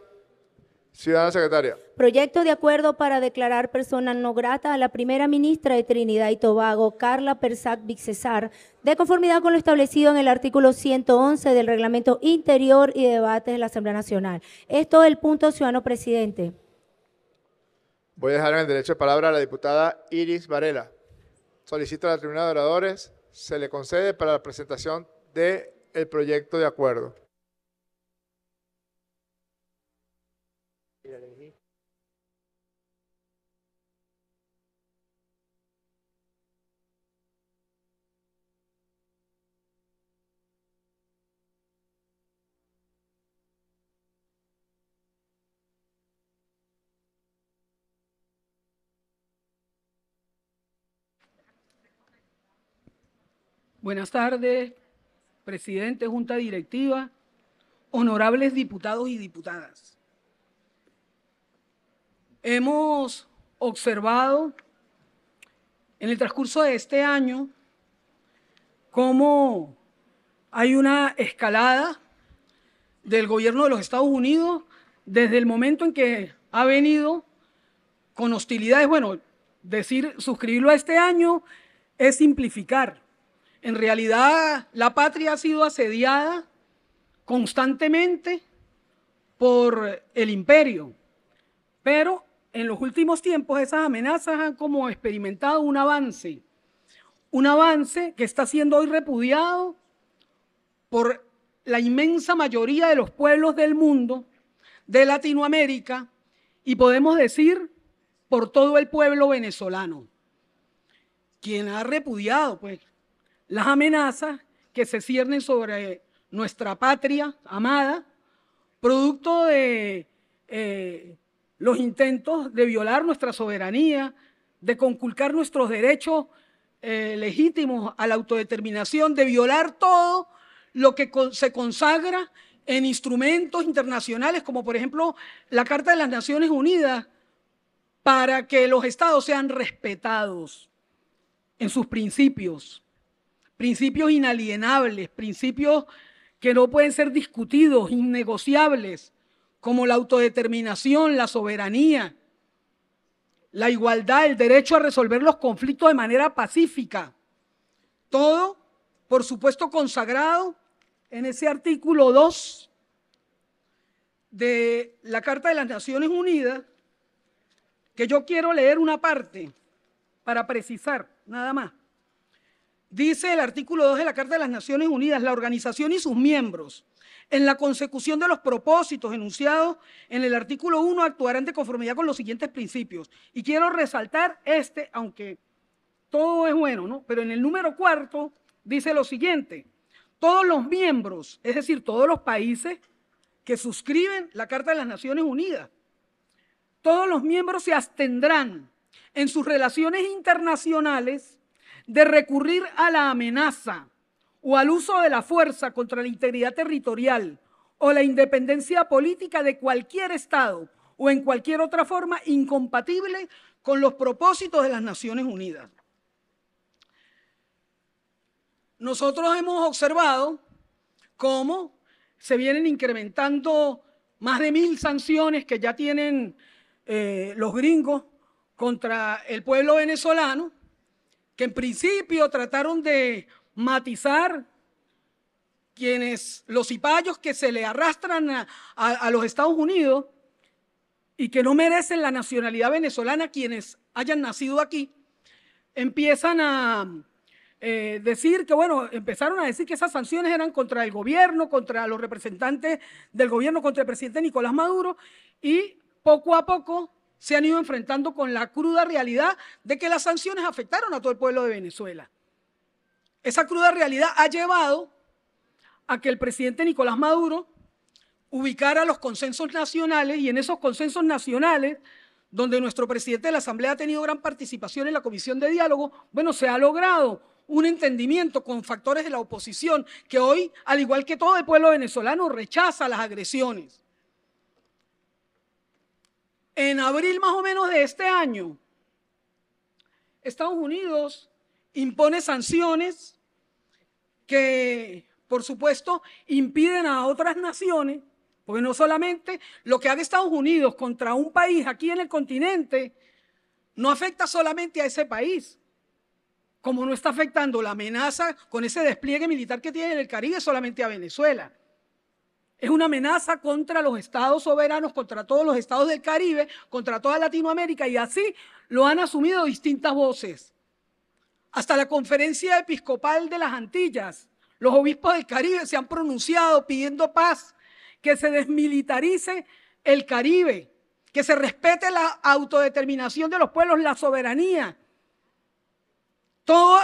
Ciudadana secretaria. Proyecto de acuerdo para declarar persona no grata a la primera ministra de Trinidad y Tobago, Carla Persac Bixesar, de conformidad con lo establecido en el artículo 111 del Reglamento Interior y de Debates de la Asamblea Nacional. Es todo el punto, ciudadano presidente. Voy a dejar en el derecho de palabra a la diputada Iris Varela. Solicita a la tribuna de oradores, se le concede para la presentación del proyecto de acuerdo. Buenas tardes, presidente, junta directiva, honorables diputados y diputadas. Hemos observado en el transcurso de este año cómo hay una escalada del gobierno de los Estados Unidos desde el momento en que ha venido con hostilidades. Bueno, decir suscribirlo a este año es simplificar. En realidad, la patria ha sido asediada constantemente por el imperio, pero en los últimos tiempos esas amenazas han como experimentado un avance que está siendo hoy repudiado por la inmensa mayoría de los pueblos del mundo, de Latinoamérica, y podemos decir por todo el pueblo venezolano, quien ha repudiado pues las amenazas que se ciernen sobre nuestra patria amada, producto de los intentos de violar nuestra soberanía, de conculcar nuestros derechos legítimos a la autodeterminación, de violar todo lo que se consagra en instrumentos internacionales, como por ejemplo la Carta de las Naciones Unidas para que los estados sean respetados en sus principios, principios inalienables, principios que no pueden ser discutidos, innegociables, como la autodeterminación, la soberanía, la igualdad, el derecho a resolver los conflictos de manera pacífica. Todo, por supuesto, consagrado en ese artículo 2 de la Carta de las Naciones Unidas, que yo quiero leer una parte para precisar, nada más. Dice el artículo 2 de la Carta de las Naciones Unidas: la organización y sus miembros, en la consecución de los propósitos enunciados en el artículo 1, actuarán de conformidad con los siguientes principios. Y quiero resaltar aunque todo es bueno, ¿no? Pero en el número 4 dice lo siguiente: todos los miembros, es decir, todos los países que suscriben la Carta de las Naciones Unidas, todos los miembros se abstendrán en sus relaciones internacionales de recurrir a la amenaza o al uso de la fuerza contra la integridad territorial o la independencia política de cualquier Estado o en cualquier otra forma incompatible con los propósitos de las Naciones Unidas. Nosotros hemos observado cómo se vienen incrementando más de 1000 sanciones que ya tienen los gringos contra el pueblo venezolano, que en principio trataron de matizar los cipayos que se le arrastran a los Estados Unidos y que no merecen la nacionalidad venezolana quienes hayan nacido aquí. Empiezan a decir que, bueno, empezaron a decir que esas sanciones eran contra el gobierno, contra los representantes del gobierno, contra el presidente Nicolás Maduro, y poco a poco se han ido enfrentando con la cruda realidad de que las sanciones afectaron a todo el pueblo de Venezuela. Esa cruda realidad ha llevado a que el presidente Nicolás Maduro ubicara los consensos nacionales, y en esos consensos nacionales, donde nuestro presidente de la Asamblea ha tenido gran participación en la comisión de diálogo, bueno, se ha logrado un entendimiento con factores de la oposición que hoy, al igual que todo el pueblo venezolano, rechaza las agresiones. En abril más o menos de este año, Estados Unidos impone sanciones que, por supuesto, impiden a otras naciones, porque no solamente lo que haga Estados Unidos contra un país aquí en el continente no afecta solamente a ese país, como no está afectando la amenaza con ese despliegue militar que tiene en el Caribe solamente a Venezuela. Es una amenaza contra los estados soberanos, contra todos los estados del Caribe, contra toda Latinoamérica, y así lo han asumido distintas voces. Hasta la Conferencia Episcopal de las Antillas, los obispos del Caribe se han pronunciado pidiendo paz, que se desmilitarice el Caribe, que se respete la autodeterminación de los pueblos, la soberanía. Todos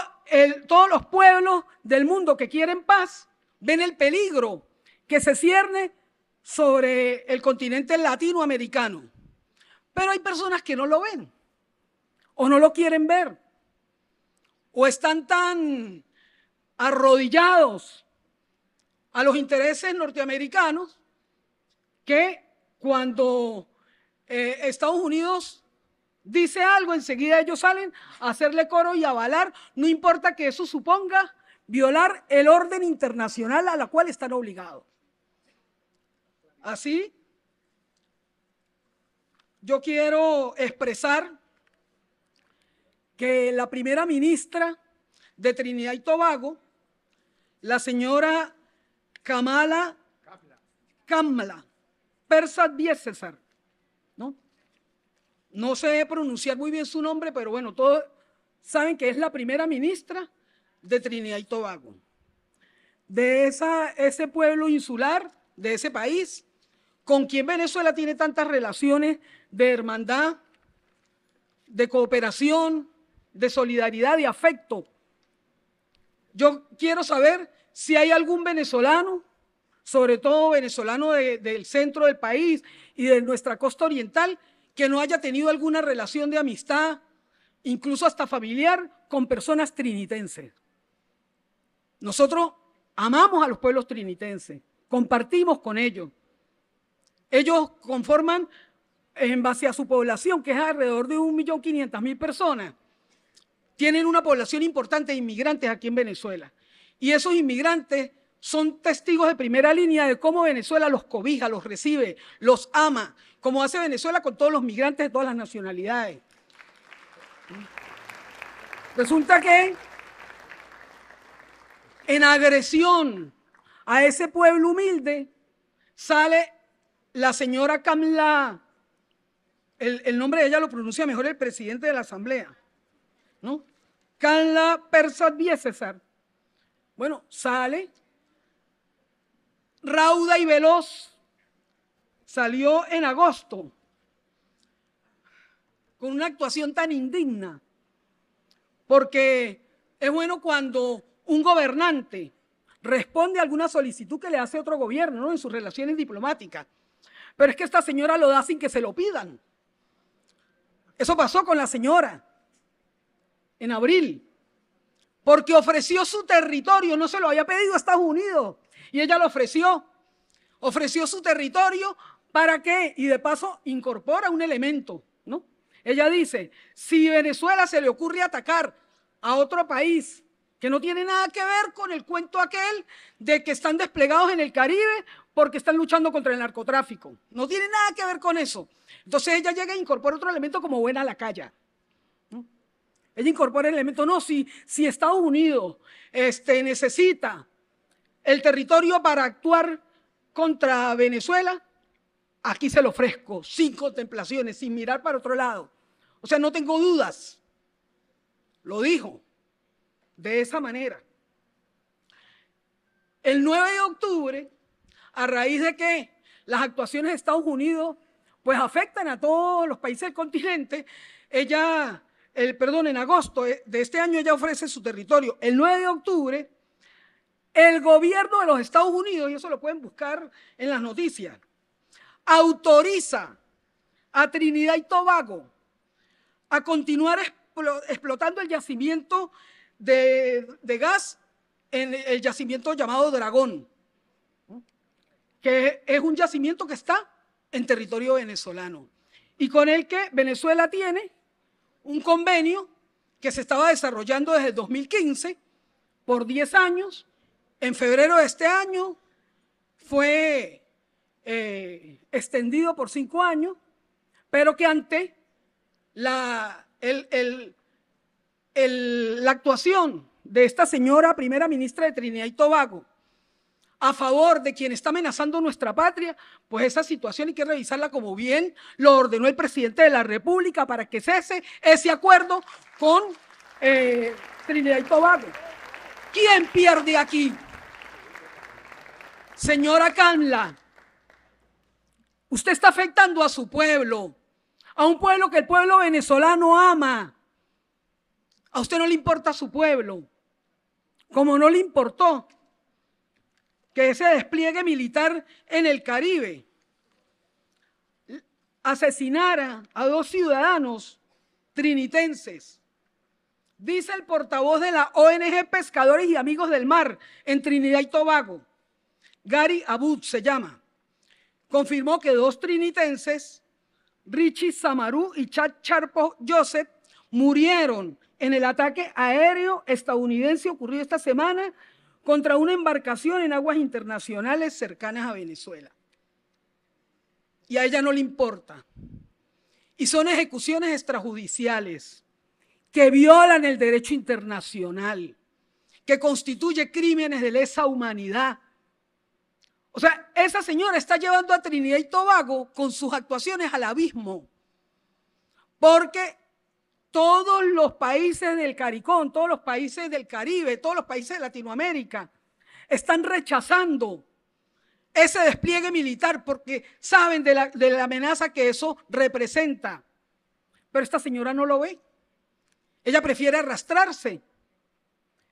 los pueblos del mundo que quieren paz ven el peligro que se cierne sobre el continente latinoamericano. Pero hay personas que no lo ven, o no lo quieren ver, o están tan arrodillados a los intereses norteamericanos que cuando Estados Unidos dice algo, enseguida ellos salen a hacerle coro y avalar, no importa que eso suponga violar el orden internacional a la cual están obligados. Así, yo quiero expresar que la primera ministra de Trinidad y Tobago, la señora Kamala Persad César, no sé pronunciar muy bien su nombre, pero bueno, todos saben que es la primera ministra de Trinidad y Tobago, de ese pueblo insular, de ese país, con quien Venezuela tiene tantas relaciones de hermandad, de cooperación, de solidaridad, de afecto. Yo quiero saber si hay algún venezolano, sobre todo venezolano del centro del país y de nuestra costa oriental, que no haya tenido alguna relación de amistad, incluso hasta familiar, con personas trinitenses. Nosotros amamos a los pueblos trinitenses, compartimos con ellos. Ellos conforman en base a su población, que es alrededor de 1.500.000 personas, tienen una población importante de inmigrantes aquí en Venezuela. Y esos inmigrantes son testigos de primera línea de cómo Venezuela los cobija, los recibe, los ama, como hace Venezuela con todos los migrantes de todas las nacionalidades. Resulta que en agresión a ese pueblo humilde sale la señora Kamla, el nombre de ella lo pronuncia mejor el presidente de la Asamblea, ¿no? Kamla Persad Biesesar. Bueno, sale rauda y veloz, salió en agosto con una actuación tan indigna, porque es bueno cuando un gobernante responde a alguna solicitud que le hace otro gobierno, ¿no?, en sus relaciones diplomáticas, pero es que esta señora lo da sin que se lo pidan. Eso pasó con la señora en abril, porque ofreció su territorio, no se lo había pedido a Estados Unidos, y ella lo ofreció su territorio. ¿Para qué? Y de paso incorpora un elemento, ¿no? Ella dice, si Venezuela se le ocurre atacar a otro país que no tiene nada que ver con el cuento aquel de que están desplegados en el Caribe porque están luchando contra el narcotráfico, no tiene nada que ver con eso. Entonces ella llega e incorpora otro elemento como buena lacaya, ¿no? Ella incorpora el elemento, no, si Estados Unidos necesita el territorio para actuar contra Venezuela, aquí se lo ofrezco, sin contemplaciones, sin mirar para otro lado. O sea, no tengo dudas. Lo dijo de esa manera. El 9 de octubre, a raíz de que las actuaciones de Estados Unidos pues afectan a todos los países del continente, en agosto de este año ella ofrece su territorio. El 9 de octubre, el gobierno de los Estados Unidos, y eso lo pueden buscar en las noticias, autoriza a Trinidad y Tobago a continuar explotando el yacimiento de gas en el yacimiento llamado Dragón, que es un yacimiento que está en territorio venezolano y con el que Venezuela tiene un convenio que se estaba desarrollando desde el 2015 por 10 años. En febrero de este año fue extendido por 5 años, pero que ante la actuación de esta señora primera ministra de Trinidad y Tobago a favor de quien está amenazando nuestra patria, pues esa situación hay que revisarla como bien lo ordenó el presidente de la República para que cese ese acuerdo con Trinidad y Tobago. ¿Quién pierde aquí? Señora Kamla, usted está afectando a su pueblo, a un pueblo que el pueblo venezolano ama. A usted no le importa su pueblo, como no le importó que ese despliegue militar en el Caribe asesinara a 2 ciudadanos trinitenses. Dice el portavoz de la ONG Pescadores y Amigos del Mar en Trinidad y Tobago, Gary Abud se llama, confirmó que 2 trinitenses, Richie Samaru y Chad Charpo Joseph, murieron en el ataque aéreo estadounidense ocurrido esta semana contra una embarcación en aguas internacionales cercanas a Venezuela. Y a ella no le importa. Y son ejecuciones extrajudiciales que violan el derecho internacional, que constituye crímenes de lesa humanidad. O sea, esa señora está llevando a Trinidad y Tobago con sus actuaciones al abismo, porque todos los países del CARICOM, todos los países del Caribe, todos los países de Latinoamérica están rechazando ese despliegue militar porque saben de la amenaza que eso representa. Pero esta señora no lo ve. Ella prefiere arrastrarse.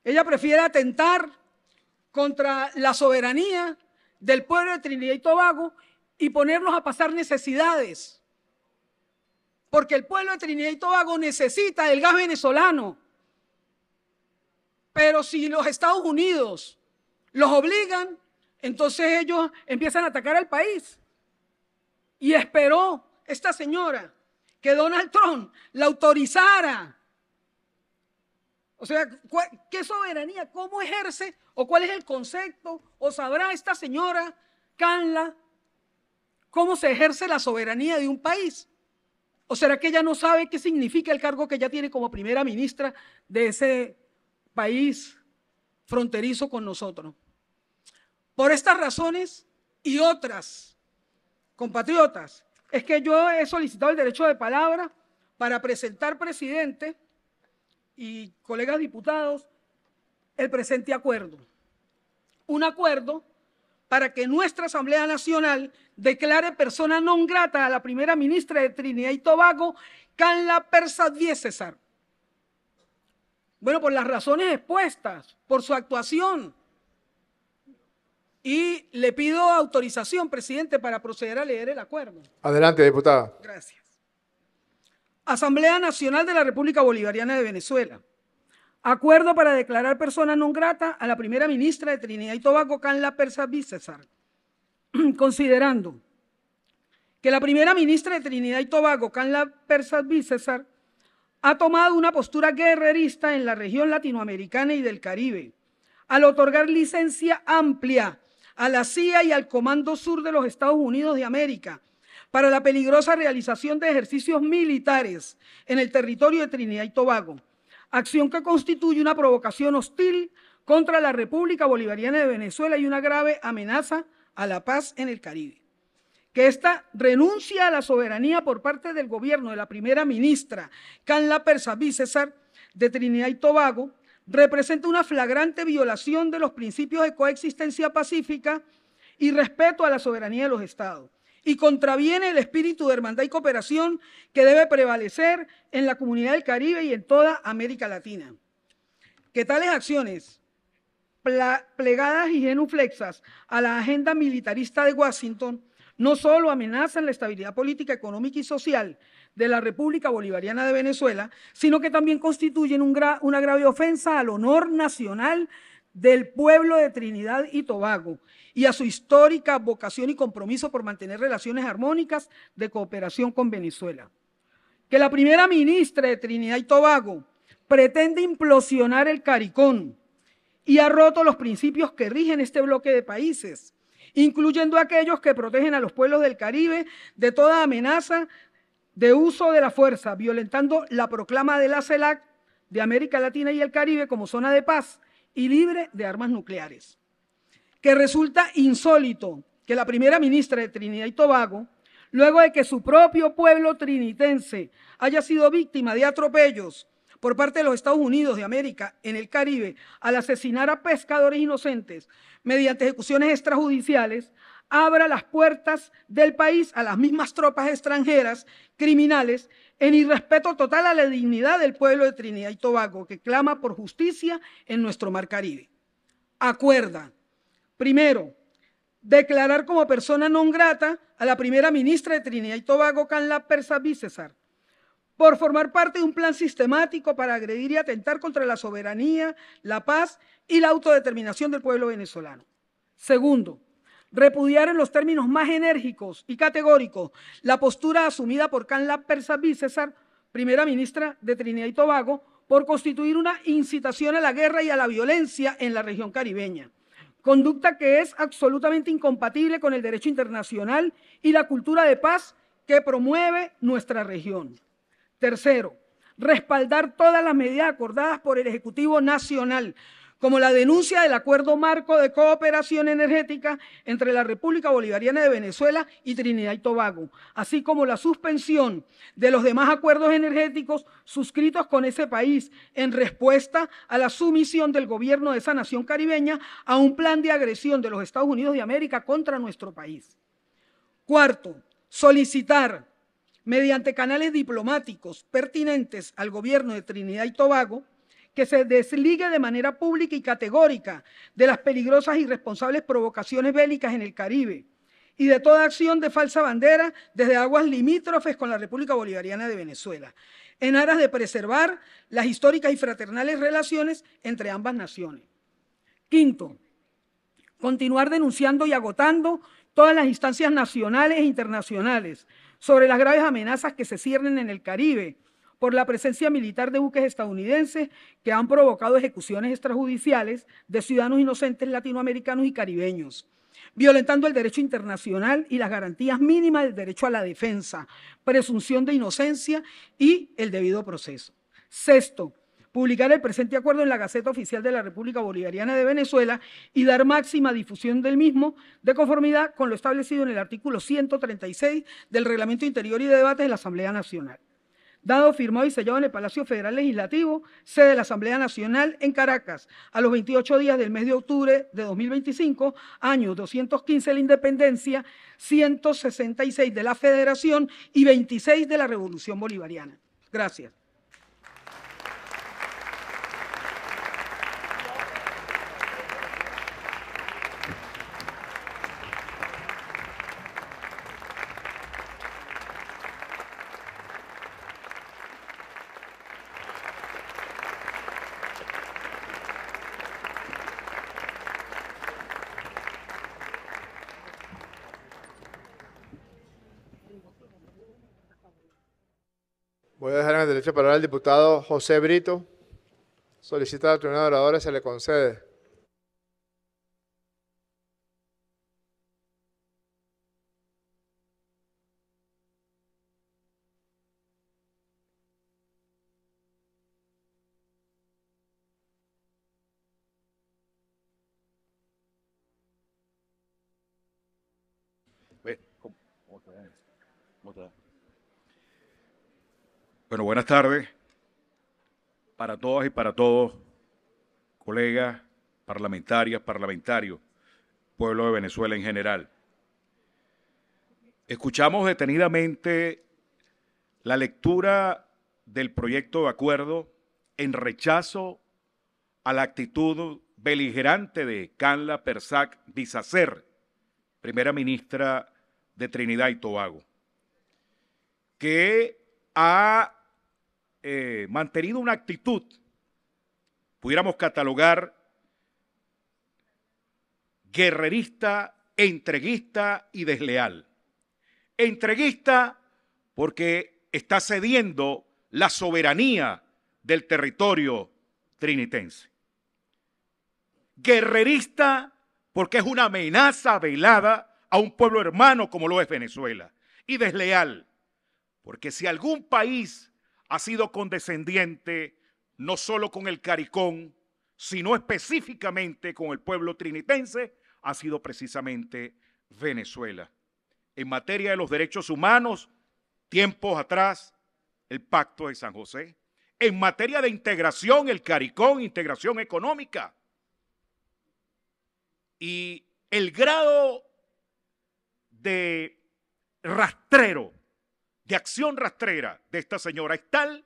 Ella prefiere atentar contra la soberanía del pueblo de Trinidad y Tobago y ponerlos a pasar necesidades. Porque el pueblo de Trinidad y Tobago necesita el gas venezolano. Pero si los Estados Unidos los obligan, entonces ellos empiezan a atacar al país. Y esperó esta señora que Donald Trump la autorizara? O sea, ¿qué soberanía? ¿Cómo ejerce? ¿O cuál es el concepto? ¿O sabrá esta señora Canla cómo se ejerce la soberanía de un país? ¿O será que ella no sabe qué significa el cargo que ella tiene como primera ministra de ese país fronterizo con nosotros? Por estas razones y otras, compatriotas, es que yo he solicitado el derecho de palabra para presentar, presidente y colegas diputados, el presente acuerdo. Un acuerdo para que nuestra Asamblea Nacional declare persona non grata a la primera ministra de Trinidad y Tobago, Canla Persad César. Bueno, por las razones expuestas, por su actuación. Y le pido autorización, presidente, para proceder a leer el acuerdo. Adelante, diputada. Gracias. Asamblea Nacional de la República Bolivariana de Venezuela. Acuerdo para declarar persona non grata a la primera ministra de Trinidad y Tobago, Canla Persad César. Considerando que la primera ministra de Trinidad y Tobago, Canla Persad César, ha tomado una postura guerrerista en la región latinoamericana y del Caribe, al otorgar licencia amplia a la CIA y al Comando Sur de los Estados Unidos de América para la peligrosa realización de ejercicios militares en el territorio de Trinidad y Tobago, acción que constituye una provocación hostil contra la República Bolivariana de Venezuela y una grave amenaza a la paz en el Caribe. Que esta renuncia a la soberanía por parte del gobierno de la primera ministra Canla Persad César de Trinidad y Tobago representa una flagrante violación de los principios de coexistencia pacífica y respeto a la soberanía de los estados, y contraviene el espíritu de hermandad y cooperación que debe prevalecer en la comunidad del Caribe y en toda América Latina. Que tales acciones plegadas y genuflexas a la agenda militarista de Washington no solo amenazan la estabilidad política, económica y social de la República Bolivariana de Venezuela, sino que también constituyen una grave ofensa al honor nacional del pueblo de Trinidad y Tobago y a su histórica vocación y compromiso por mantener relaciones armónicas de cooperación con Venezuela. Que la primera ministra de Trinidad y Tobago pretende implosionar el CARICOM y ha roto los principios que rigen este bloque de países, incluyendo aquellos que protegen a los pueblos del Caribe de toda amenaza de uso de la fuerza, violentando la proclama de la CELAC de América Latina y el Caribe como zona de paz y libre de armas nucleares. Que resulta insólito que la primera ministra de Trinidad y Tobago, luego de que su propio pueblo trinitense haya sido víctima de atropellos por parte de los Estados Unidos de América en el Caribe al asesinar a pescadores inocentes mediante ejecuciones extrajudiciales, abra las puertas del país a las mismas tropas extranjeras criminales en irrespeto total a la dignidad del pueblo de Trinidad y Tobago que clama por justicia en nuestro mar Caribe. Acuerda, primero, declarar como persona non grata a la primera ministra de Trinidad y Tobago, Canla Persad César, por formar parte de un plan sistemático para agredir y atentar contra la soberanía, la paz y la autodeterminación del pueblo venezolano. Segundo, repudiar en los términos más enérgicos y categóricos la postura asumida por Canla Persad César, primera ministra de Trinidad y Tobago, por constituir una incitación a la guerra y a la violencia en la región caribeña, conducta que es absolutamente incompatible con el derecho internacional y la cultura de paz que promueve nuestra región. Tercero, respaldar todas las medidas acordadas por el Ejecutivo Nacional, como la denuncia del Acuerdo Marco de Cooperación Energética entre la República Bolivariana de Venezuela y Trinidad y Tobago, así como la suspensión de los demás acuerdos energéticos suscritos con ese país en respuesta a la sumisión del gobierno de esa nación caribeña a un plan de agresión de los Estados Unidos de América contra nuestro país. Cuarto, solicitar mediante canales diplomáticos pertinentes al gobierno de Trinidad y Tobago que se desligue de manera pública y categórica de las peligrosas y irresponsables provocaciones bélicas en el Caribe y de toda acción de falsa bandera desde aguas limítrofes con la República Bolivariana de Venezuela, en aras de preservar las históricas y fraternales relaciones entre ambas naciones. Quinto, continuar denunciando y agotando todas las instancias nacionales e internacionales sobre las graves amenazas que se ciernen en el Caribe por la presencia militar de buques estadounidenses que han provocado ejecuciones extrajudiciales de ciudadanos inocentes latinoamericanos y caribeños, violentando el derecho internacional y las garantías mínimas del derecho a la defensa, presunción de inocencia y el debido proceso. Sexto, publicar el presente acuerdo en la Gaceta Oficial de la República Bolivariana de Venezuela y dar máxima difusión del mismo de conformidad con lo establecido en el artículo 136 del Reglamento Interior y de Debates de la Asamblea Nacional. Dado, firmado y sellado en el Palacio Federal Legislativo, sede de la Asamblea Nacional en Caracas, a los 28 días del mes de octubre de 2025, año 215 de la Independencia, 166 de la Federación y 26 de la Revolución Bolivariana. Gracias. Voy a dejar en el derecho de palabra al diputado José Brito. Solicita al tribunal de oradores, se le concede. Bueno, buenas tardes para todas y para todos, colegas parlamentarias, parlamentarios, pueblo de Venezuela en general. Escuchamos detenidamente la lectura del proyecto de acuerdo en rechazo a la actitud beligerante de Canla Persac Bisacer, primera ministra de Trinidad y Tobago, que ha mantenido una actitud, pudiéramos catalogar, guerrerista, entreguista y desleal. Entreguista porque está cediendo la soberanía del territorio trinitense. Guerrerista porque es una amenaza velada a un pueblo hermano como lo es Venezuela. Y desleal porque si algún país ha sido condescendiente no solo con el CARICOM, sino específicamente con el pueblo trinitense, ha sido precisamente Venezuela. En materia de los derechos humanos, tiempos atrás, el Pacto de San José. En materia de integración, el CARICOM, integración económica. Y el grado de rastrero, de acción rastrera de esta señora es tal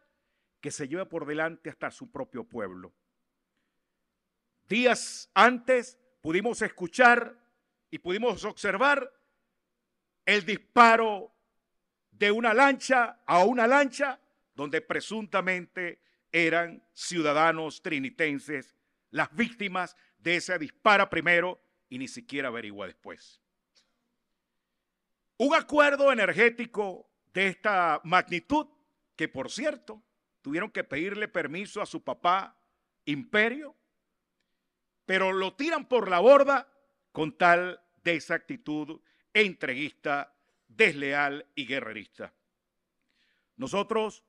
que se lleva por delante hasta su propio pueblo. Días antes pudimos escuchar y pudimos observar el disparo de una lancha a una lancha donde presuntamente eran ciudadanos trinitenses las víctimas de ese disparo primero y ni siquiera averigua después. Un acuerdo energético de esta magnitud, que por cierto, tuvieron que pedirle permiso a su papá Imperio, pero lo tiran por la borda con tal de esa actitud entreguista, desleal y guerrerista. Nosotros,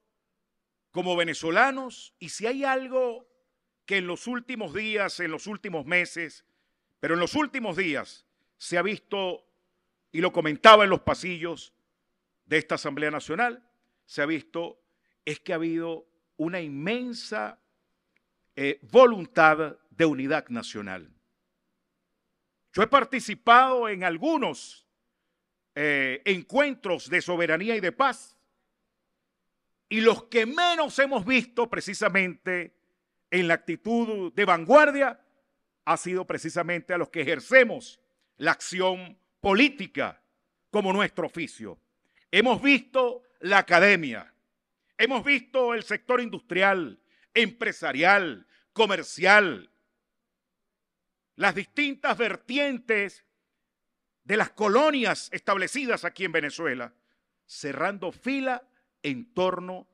como venezolanos, y si hay algo que en los últimos días, en los últimos meses, pero en los últimos días se ha visto, y lo comentaba en los pasillos de esta Asamblea Nacional, se ha visto, es que ha habido una inmensa voluntad de unidad nacional. Yo he participado en algunos encuentros de soberanía y de paz, y los que menos hemos visto precisamente en la actitud de vanguardia ha sido precisamente a los que ejercemos la acción política como nuestro oficio. Hemos visto la academia, hemos visto el sector industrial, empresarial, comercial, las distintas vertientes de las colonias establecidas aquí en Venezuela, cerrando fila en torno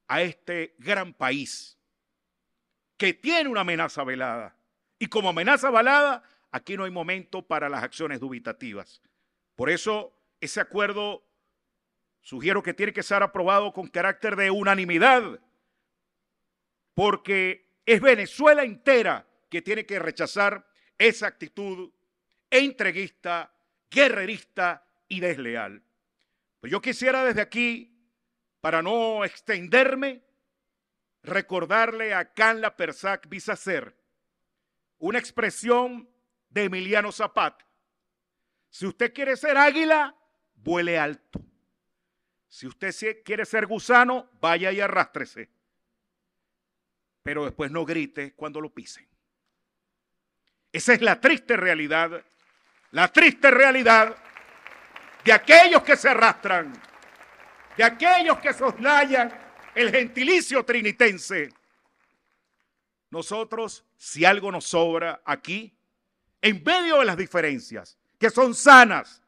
a este gran país que tiene una amenaza velada. Y como amenaza velada, aquí no hay momento para las acciones dubitativas. Por eso, ese acuerdo sugiero que tiene que ser aprobado con carácter de unanimidad, porque es Venezuela entera que tiene que rechazar esa actitud entreguista, guerrerista y desleal. Pero yo quisiera desde aquí, para no extenderme, recordarle a Canla Persac Bisacer una expresión de Emiliano Zapata. Si usted quiere ser águila, vuele alto. Si usted quiere ser gusano, vaya y arrástrese. Pero después no grite cuando lo pisen. Esa es la triste realidad de aquellos que se arrastran, de aquellos que soslayan el gentilicio trinitense. Nosotros, si algo nos sobra aquí, en medio de las diferencias, que son sanas,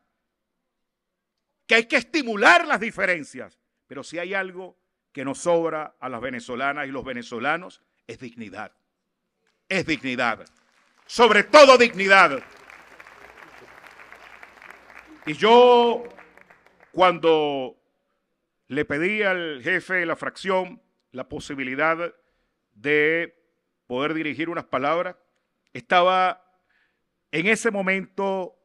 que hay que estimular las diferencias, pero si hay algo que nos sobra a las venezolanas y los venezolanos, es dignidad. Es dignidad. Sobre todo dignidad. Y yo, cuando le pedí al jefe de la fracción la posibilidad de poder dirigir unas palabras, estaba en ese momento,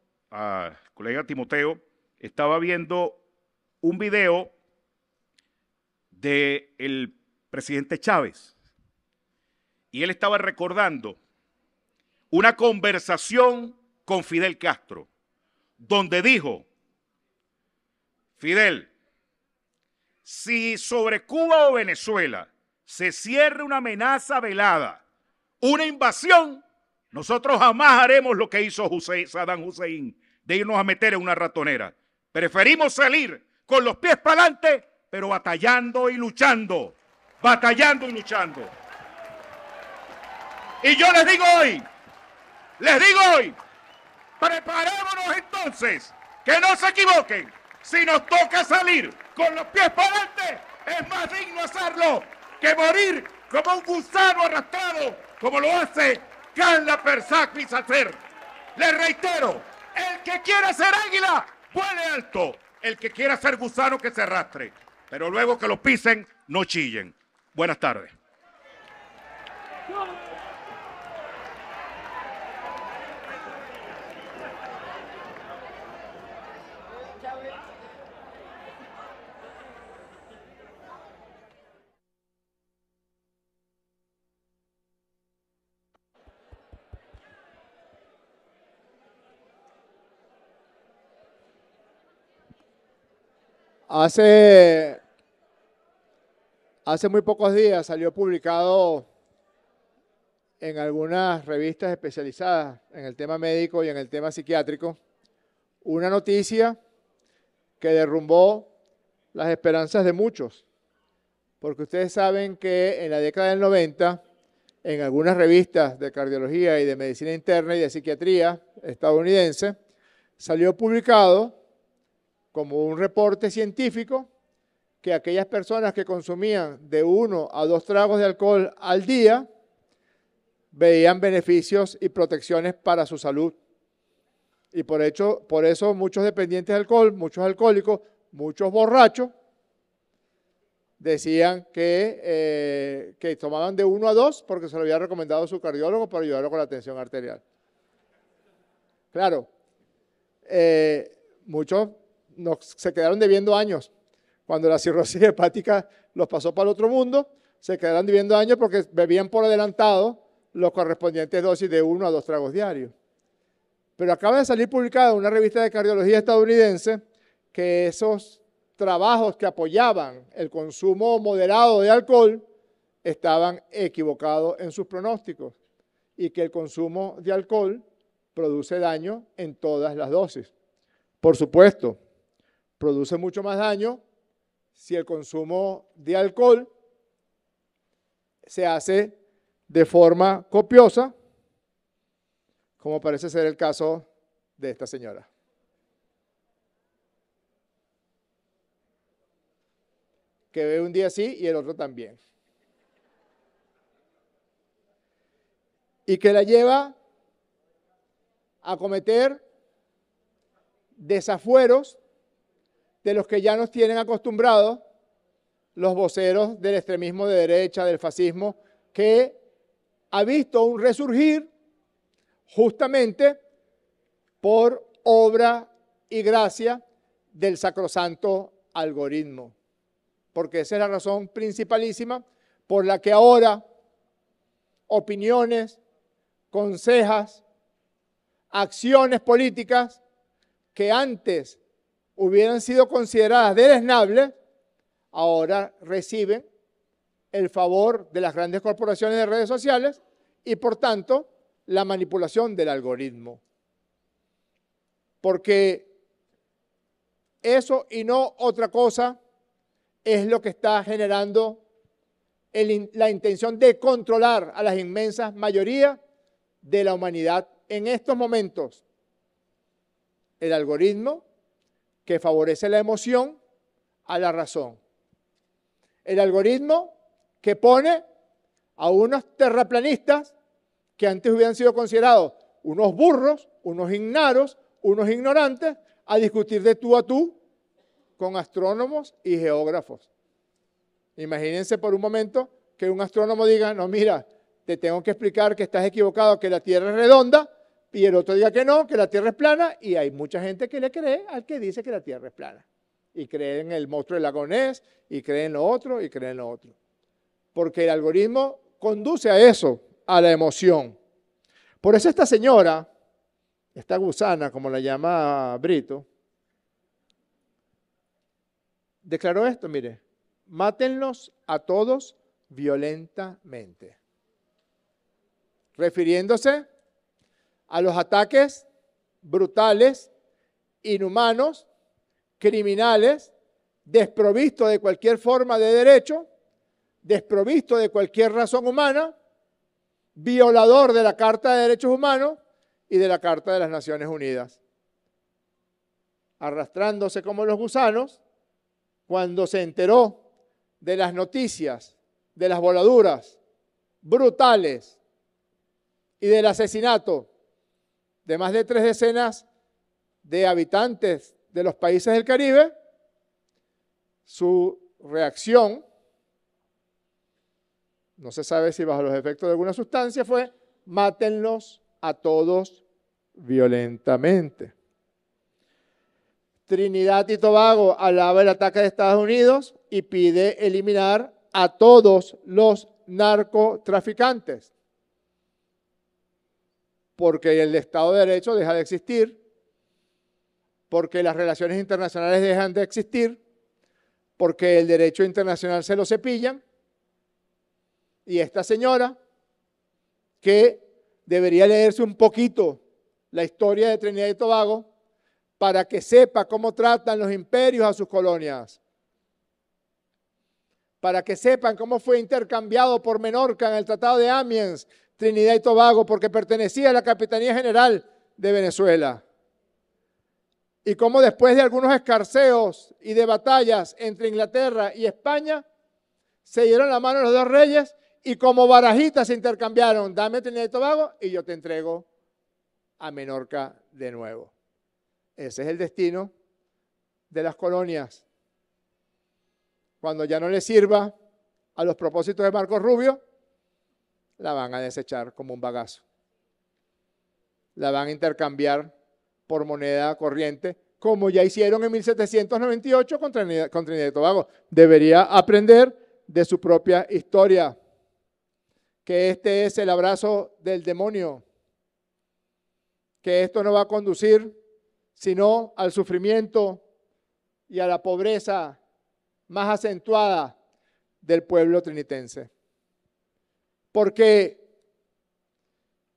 colega Timoteo, estaba viendo un video del presidente Chávez y él estaba recordando una conversación con Fidel Castro, donde dijo: Fidel, si sobre Cuba o Venezuela se cierra una amenaza velada, una invasión, nosotros jamás haremos lo que hizo Saddam Hussein, de irnos a meter en una ratonera. Preferimos salir con los pies para adelante, pero batallando y luchando. Batallando y luchando. Y yo les digo hoy, preparémonos entonces, que no se equivoquen. Si nos toca salir con los pies para adelante, es más digno hacerlo que morir como un gusano arrastrado, como lo hace Canla Persac Bisacer. Les reitero, el que quiera ser águila, vuele alto. El que quiera ser gusano, que se arrastre. Pero luego que lo pisen, no chillen. Buenas tardes. Hace muy pocos días salió publicado en algunas revistas especializadas en el tema médico y en el tema psiquiátrico una noticia que derrumbó las esperanzas de muchos, porque ustedes saben que en la década del 90, en algunas revistas de cardiología y de medicina interna y de psiquiatría estadounidense, salió publicado como un reporte científico que aquellas personas que consumían de 1 a 2 tragos de alcohol al día veían beneficios y protecciones para su salud. Y por eso muchos dependientes de alcohol, muchos alcohólicos, muchos borrachos, decían que tomaban de 1 a 2 porque se lo había recomendado su cardiólogo para ayudarlo con la tensión arterial. Claro, muchos se quedaron debiendo años. Cuando la cirrosis hepática los pasó para el otro mundo, se quedaron debiendo años porque bebían por adelantado los correspondientes dosis de 1 a 2 tragos diarios. Pero acaba de salir publicada una revista de cardiología estadounidense que esos trabajos que apoyaban el consumo moderado de alcohol estaban equivocados en sus pronósticos y que el consumo de alcohol produce daño en todas las dosis. Por supuesto, produce mucho más daño si el consumo de alcohol se hace de forma copiosa, como parece ser el caso de esta señora. que ve un día sí y el otro también. Y que la lleva a cometer desafueros de los que ya nos tienen acostumbrados los voceros del extremismo de derecha, del fascismo, que ha visto un resurgir justamente por obra y gracia del sacrosanto algoritmo. Porque esa es la razón principalísima por la que ahora opiniones, consejas, acciones políticas que antes hubieran sido consideradas deleznables, ahora reciben el favor de las grandes corporaciones de redes sociales y, por tanto, la manipulación del algoritmo. Porque eso y no otra cosa es lo que está generando la intención de controlar a las inmensas mayorías de la humanidad en estos momentos. El algoritmo que favorece la emoción a la razón. El algoritmo que pone a unos terraplanistas que antes hubieran sido considerados unos burros, unos ignaros, unos ignorantes, a discutir de tú a tú con astrónomos y geógrafos. Imagínense por un momento que un astrónomo diga, no, mira, te tengo que explicar que estás equivocado, que la Tierra es redonda, y el otro diga que no, que la Tierra es plana, y hay mucha gente que le cree al que dice que la Tierra es plana. Y cree en el monstruo del lago Ness, y cree en lo otro, y cree en lo otro. Porque el algoritmo conduce a eso, a la emoción. Por eso esta señora, esta gusana, como la llama Brito, declaró esto, mire, mátenlos a todos violentamente. Refiriéndose a los ataques brutales, inhumanos, criminales, desprovistos de cualquier forma de derecho, desprovisto de cualquier razón humana, violador de la Carta de Derechos Humanos y de la Carta de las Naciones Unidas. Arrastrándose como los gusanos, cuando se enteró de las noticias, de las voladuras brutales y del asesinato de más de 3 decenas de habitantes de los países del Caribe, su reacción, no se sabe si bajo los efectos de alguna sustancia, fue mátenlos a todos violentamente. Trinidad y Tobago alaba el ataque de Estados Unidos y pide eliminar a todos los narcotraficantes, porque el Estado de Derecho deja de existir, porque las relaciones internacionales dejan de existir, porque el derecho internacional se lo cepillan. Y esta señora, que debería leerse un poquito la historia de Trinidad y Tobago para que sepa cómo tratan los imperios a sus colonias, para que sepan cómo fue intercambiado por Menorca en el Tratado de Amiens, Trinidad y Tobago, porque pertenecía a la Capitanía General de Venezuela. Y cómo después de algunos escarceos y de batallas entre Inglaterra y España, se dieron la mano los dos reyes y como barajitas se intercambiaron, dame Trinidad y Tobago y yo te entrego a Menorca de nuevo. Ese es el destino de las colonias. Cuando ya no le sirva a los propósitos de Marco Rubio, la van a desechar como un bagazo. La van a intercambiar por moneda corriente, como ya hicieron en 1798 con Trinidad y Tobago. Debería aprender de su propia historia, que este es el abrazo del demonio, que esto no va a conducir sino al sufrimiento y a la pobreza más acentuada del pueblo trinitense. Porque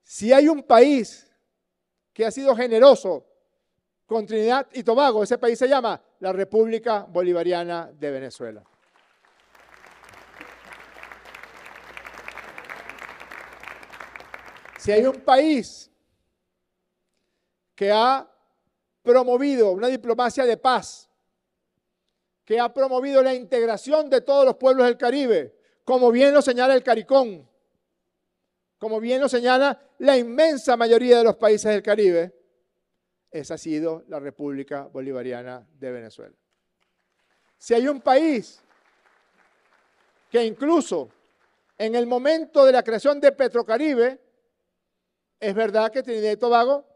si hay un país que ha sido generoso con Trinidad y Tobago, ese país se llama la República Bolivariana de Venezuela. Si hay un país que ha promovido una diplomacia de paz que ha promovido la integración de todos los pueblos del Caribe, como bien lo señala el CARICOM, como bien lo señala la inmensa mayoría de los países del Caribe, esa ha sido la República Bolivariana de Venezuela. Si hay un país que incluso en el momento de la creación de Petrocaribe, es verdad que Trinidad y Tobago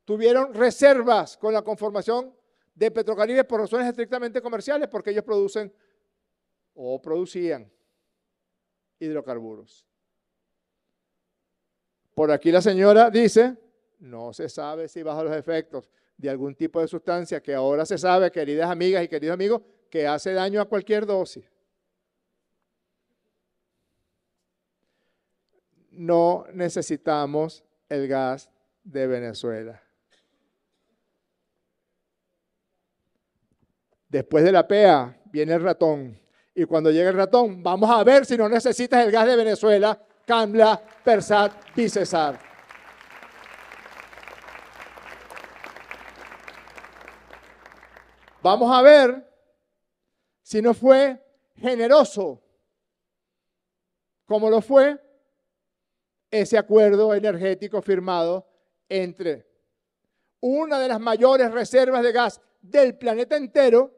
tuvieron reservas con la conformación de Petrocaribe por razones estrictamente comerciales, porque ellos producen o producían hidrocarburos. Por aquí la señora dice, no se sabe si bajo los efectos de algún tipo de sustancia que ahora se sabe, queridas amigas y queridos amigos, que hace daño a cualquier dosis. No necesitamos el gas de Venezuela. Después de la PEA viene el ratón. Y cuando llegue el ratón, vamos a ver si no necesitas el gas de Venezuela, Kamla Persat Bisesar. Vamos a ver si no fue generoso como lo fue ese acuerdo energético firmado entre una de las mayores reservas de gas del planeta entero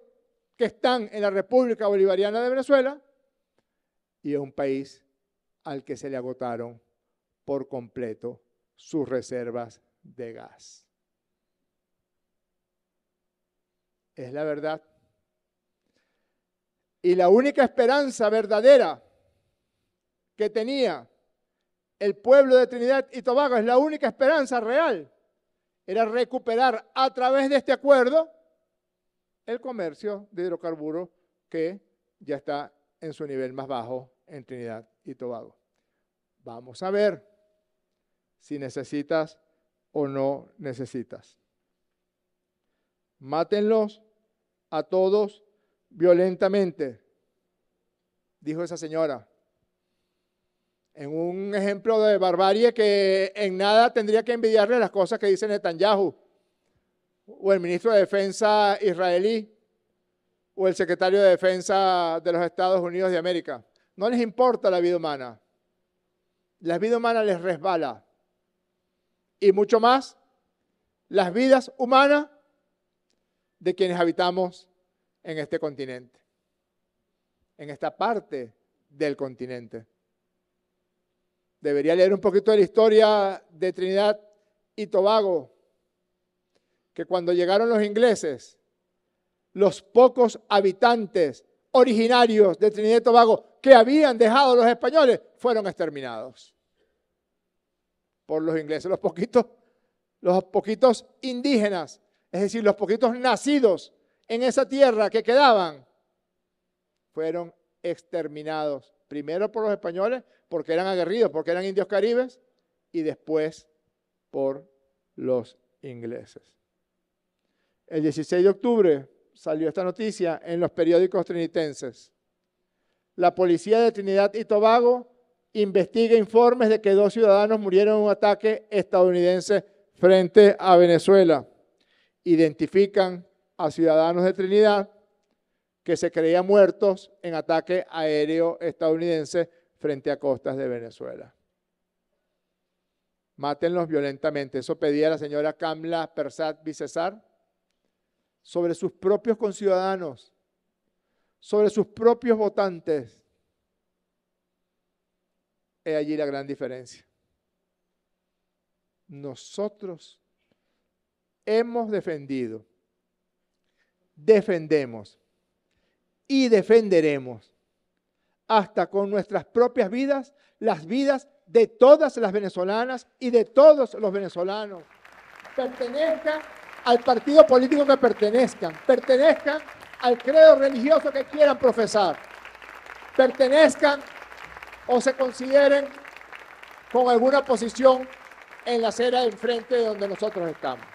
que están en la República Bolivariana de Venezuela y un país al que se le agotaron por completo sus reservas de gas. Es la verdad. Y la única esperanza verdadera que tenía el pueblo de Trinidad y Tobago, es la única esperanza real, era recuperar a través de este acuerdo el comercio de hidrocarburos que ya está en su nivel más bajo en Trinidad y Tobago. Vamos a ver si necesitas o no necesitas. Mátenlos a todos violentamente, dijo esa señora, en un ejemplo de barbarie que en nada tendría que envidiarle las cosas que dice Netanyahu, o el ministro de Defensa israelí, o el secretario de Defensa de los Estados Unidos de América. No les importa la vida humana. La vida humana les resbala. Y mucho más, las vidas humanas de quienes habitamos en este continente, en esta parte del continente. Debería leer un poquito de la historia de Trinidad y Tobago, que cuando llegaron los ingleses, los pocos habitantes originarios de Trinidad y Tobago que habían dejado los españoles fueron exterminados por los ingleses. Los poquitos indígenas, es decir, los poquitos nacidos en esa tierra que quedaban, fueron exterminados. Primero por los españoles, porque eran aguerridos, porque eran indios caribes, y después por los ingleses. El 16 de octubre salió esta noticia en los periódicos trinitenses. La policía de Trinidad y Tobago investiga informes de que 2 ciudadanos murieron en un ataque estadounidense frente a Venezuela. Identifican a ciudadanos de Trinidad que se creían muertos en ataque aéreo estadounidense frente a costas de Venezuela. Mátenlos violentamente. Eso pedía la señora Kamla Persat Bisesar sobre sus propios conciudadanos, sobre sus propios votantes. Es allí la gran diferencia. Nosotros hemos defendido, defendemos y defenderemos hasta con nuestras propias vidas, las vidas de todas las venezolanas y de todos los venezolanos. Pertenezcan al partido político que pertenezcan al credo religioso que quieran profesar, pertenezcan o se consideren con alguna posición en la acera de enfrente de donde nosotros estamos.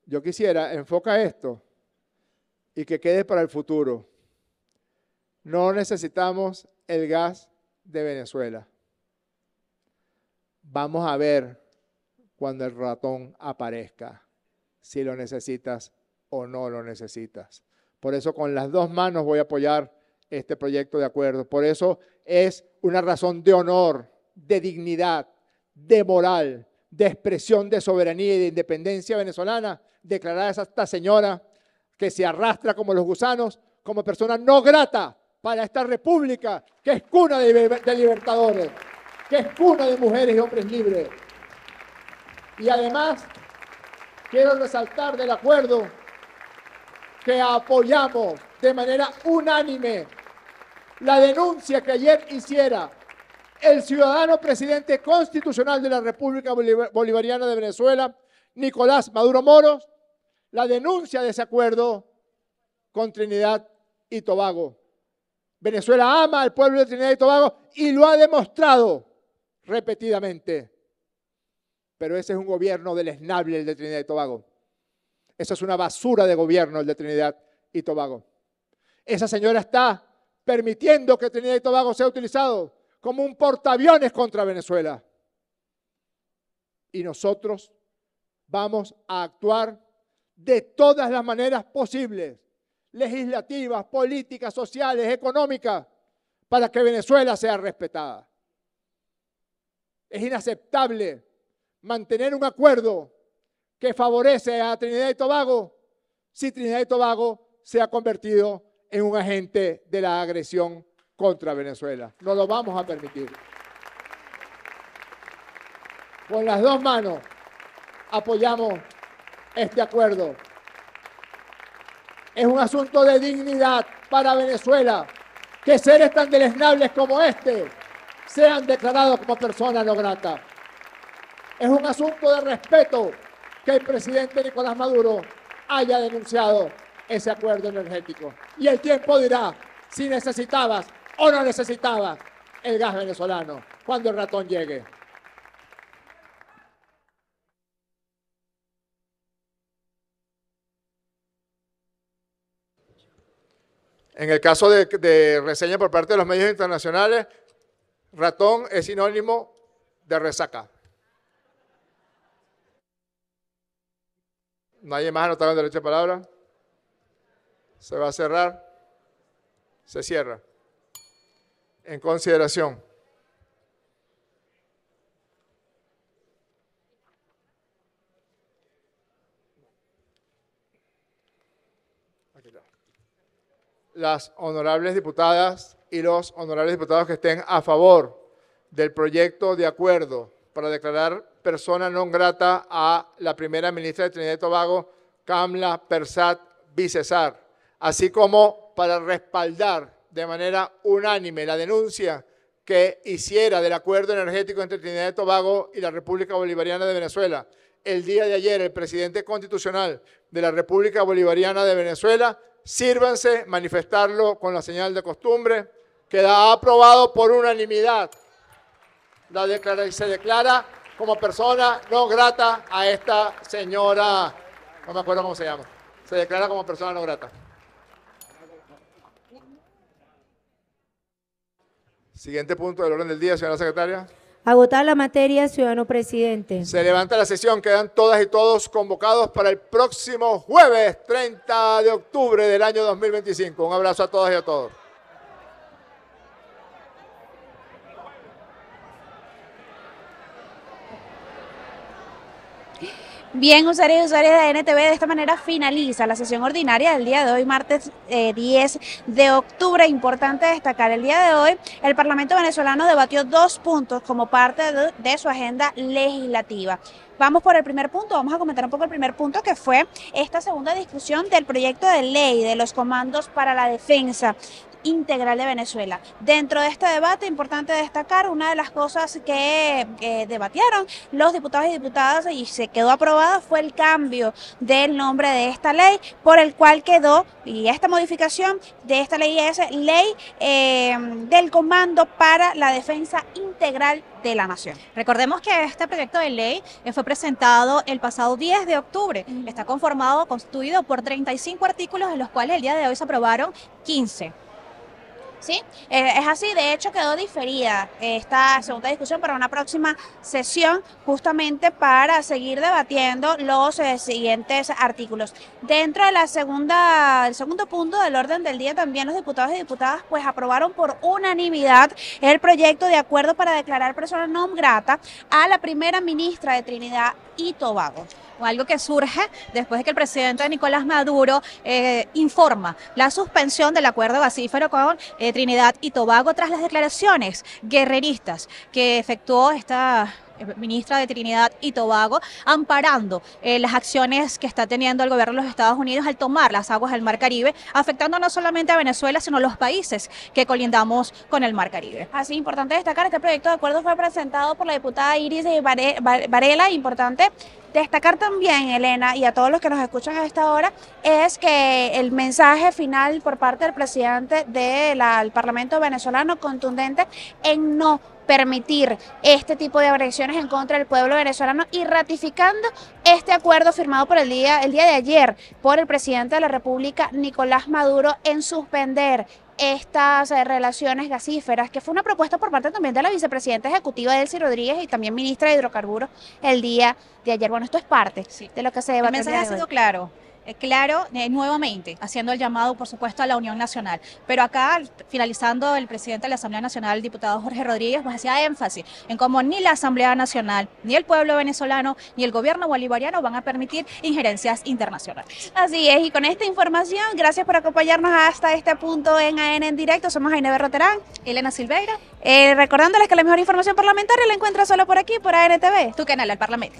Yo quisiera, enfoca esto y que quede para el futuro. No necesitamos el gas de Venezuela. Vamos a ver cuando el ratón aparezca, si lo necesitas o no lo necesitas. Por eso con las dos manos voy a apoyar este proyecto de acuerdo. Por eso es una razón de honor, de dignidad, de moral, de expresión de soberanía y de independencia venezolana, declarar a esta señora que se arrastra como los gusanos, como persona no grata para esta república que es cuna de libertadores, que es cuna de mujeres y hombres libres. Y además, quiero resaltar del acuerdo que apoyamos de manera unánime la denuncia que ayer hiciera el ciudadano presidente constitucional de la República Bolivariana de Venezuela, Nicolás Maduro Moros, la denuncia de ese acuerdo con Trinidad y Tobago. Venezuela ama al pueblo de Trinidad y Tobago y lo ha demostrado repetidamente. Pero ese es un gobierno deleznable, el de Trinidad y Tobago. Eso es una basura de gobierno, el de Trinidad y Tobago. Esa señora está permitiendo que Trinidad y Tobago sea utilizado como un portaaviones contra Venezuela. Y nosotros vamos a actuar de todas las maneras posibles, legislativas, políticas, sociales, económicas, para que Venezuela sea respetada. Es inaceptable mantener un acuerdo que favorece a Trinidad y Tobago si Trinidad y Tobago se ha convertido en un agente de la agresión contra Venezuela. No lo vamos a permitir. Con las dos manos apoyamos este acuerdo. Es un asunto de dignidad para Venezuela que seres tan deleznables como este sean declarados como personas no gratas. Es un asunto de respeto que el presidente Nicolás Maduro haya denunciado ese acuerdo energético. Y el tiempo dirá si necesitabas o no necesitabas el gas venezolano cuando el ratón llegue. En el caso de reseña por parte de los medios internacionales, ratón es sinónimo de resaca. ¿Nadie más anotado en derecho de palabra? Se va a cerrar. Se cierra. En consideración. Las honorables diputadas y los honorables diputados que estén a favor del proyecto de acuerdo para declarar persona non grata a la primera ministra de Trinidad y Tobago, Kamla Persat Bisesar, así como para respaldar de manera unánime la denuncia que hiciera del acuerdo energético entre Trinidad y Tobago y la República Bolivariana de Venezuela. El día de ayer, el presidente constitucional de la República Bolivariana de Venezuela, sírvanse manifestarlo con la señal de costumbre, queda aprobado por unanimidad. Se declara como persona no grata a esta señora, no me acuerdo cómo se llama, se declara como persona no grata. Siguiente punto del orden del día, señora secretaria. Agotar la materia, ciudadano presidente. Se levanta la sesión, quedan todas y todos convocados para el próximo jueves 30 de octubre del año 2025. Un abrazo a todas y a todos. Bien, usuarios y usuarias de NTV, de esta manera finaliza la sesión ordinaria del día de hoy, martes 10 de octubre. Importante destacar, el día de hoy el Parlamento venezolano debatió 2 puntos como parte de su agenda legislativa. Vamos por el primer punto, vamos a comentar un poco el primer punto, que fue esta segunda discusión del proyecto de ley de los comandos para la defensa integral de Venezuela. Dentro de este debate, importante destacar, una de las cosas que debatieron los diputados y diputadas y se quedó aprobada fue el cambio del nombre de esta ley, por el cual quedó, y esta modificación de esta ley es Ley del Comando para la Defensa Integral de la Nación. Recordemos que este proyecto de ley fue presentado el pasado 10 de octubre. Está constituido por 35 artículos, de los cuales el día de hoy se aprobaron 15. Sí, es así. De hecho, quedó diferida esta segunda discusión para una próxima sesión, justamente para seguir debatiendo los siguientes artículos. Dentro de el segundo punto del orden del día, también los diputados y diputadas pues aprobaron por unanimidad el proyecto de acuerdo para declarar persona non grata a la primera ministra de Trinidad y Tobago. Algo que surge después de que el presidente Nicolás Maduro informa la suspensión del acuerdo gasífero con Trinidad y Tobago tras las declaraciones guerreristas que efectuó esta ministra de Trinidad y Tobago, amparando las acciones que está teniendo el gobierno de los Estados Unidos al tomar las aguas del Mar Caribe, afectando no solamente a Venezuela, sino a los países que colindamos con el Mar Caribe. Así, importante destacar, este proyecto de acuerdo fue presentado por la diputada Iris Varela. Importante destacar también, Elena, y a todos los que nos escuchan a esta hora, es que el mensaje final por parte del presidente del Parlamento venezolano contundente en no permitir este tipo de agresiones en contra del pueblo venezolano y ratificando este acuerdo firmado por el día de ayer por el presidente de la República, Nicolás Maduro, en suspender estas relaciones gasíferas, que fue una propuesta por parte también de la vicepresidenta ejecutiva Delcy Rodríguez y también ministra de Hidrocarburos el día de ayer. Bueno, esto es parte de lo que se debate. El mensaje ha sido claro. Nuevamente, haciendo el llamado, por supuesto, a la Unión Nacional. Pero acá, finalizando, el presidente de la Asamblea Nacional, el diputado Jorge Rodríguez, pues hacía énfasis en cómo ni la Asamblea Nacional, ni el pueblo venezolano, ni el gobierno bolivariano van a permitir injerencias internacionales. Así es, y con esta información, gracias por acompañarnos hasta este punto en AN en directo. Somos Aine Berroterán, Elena Silveira. Recordándoles que la mejor información parlamentaria la encuentra solo por aquí, por ANTV. Tu canal al Parlamento.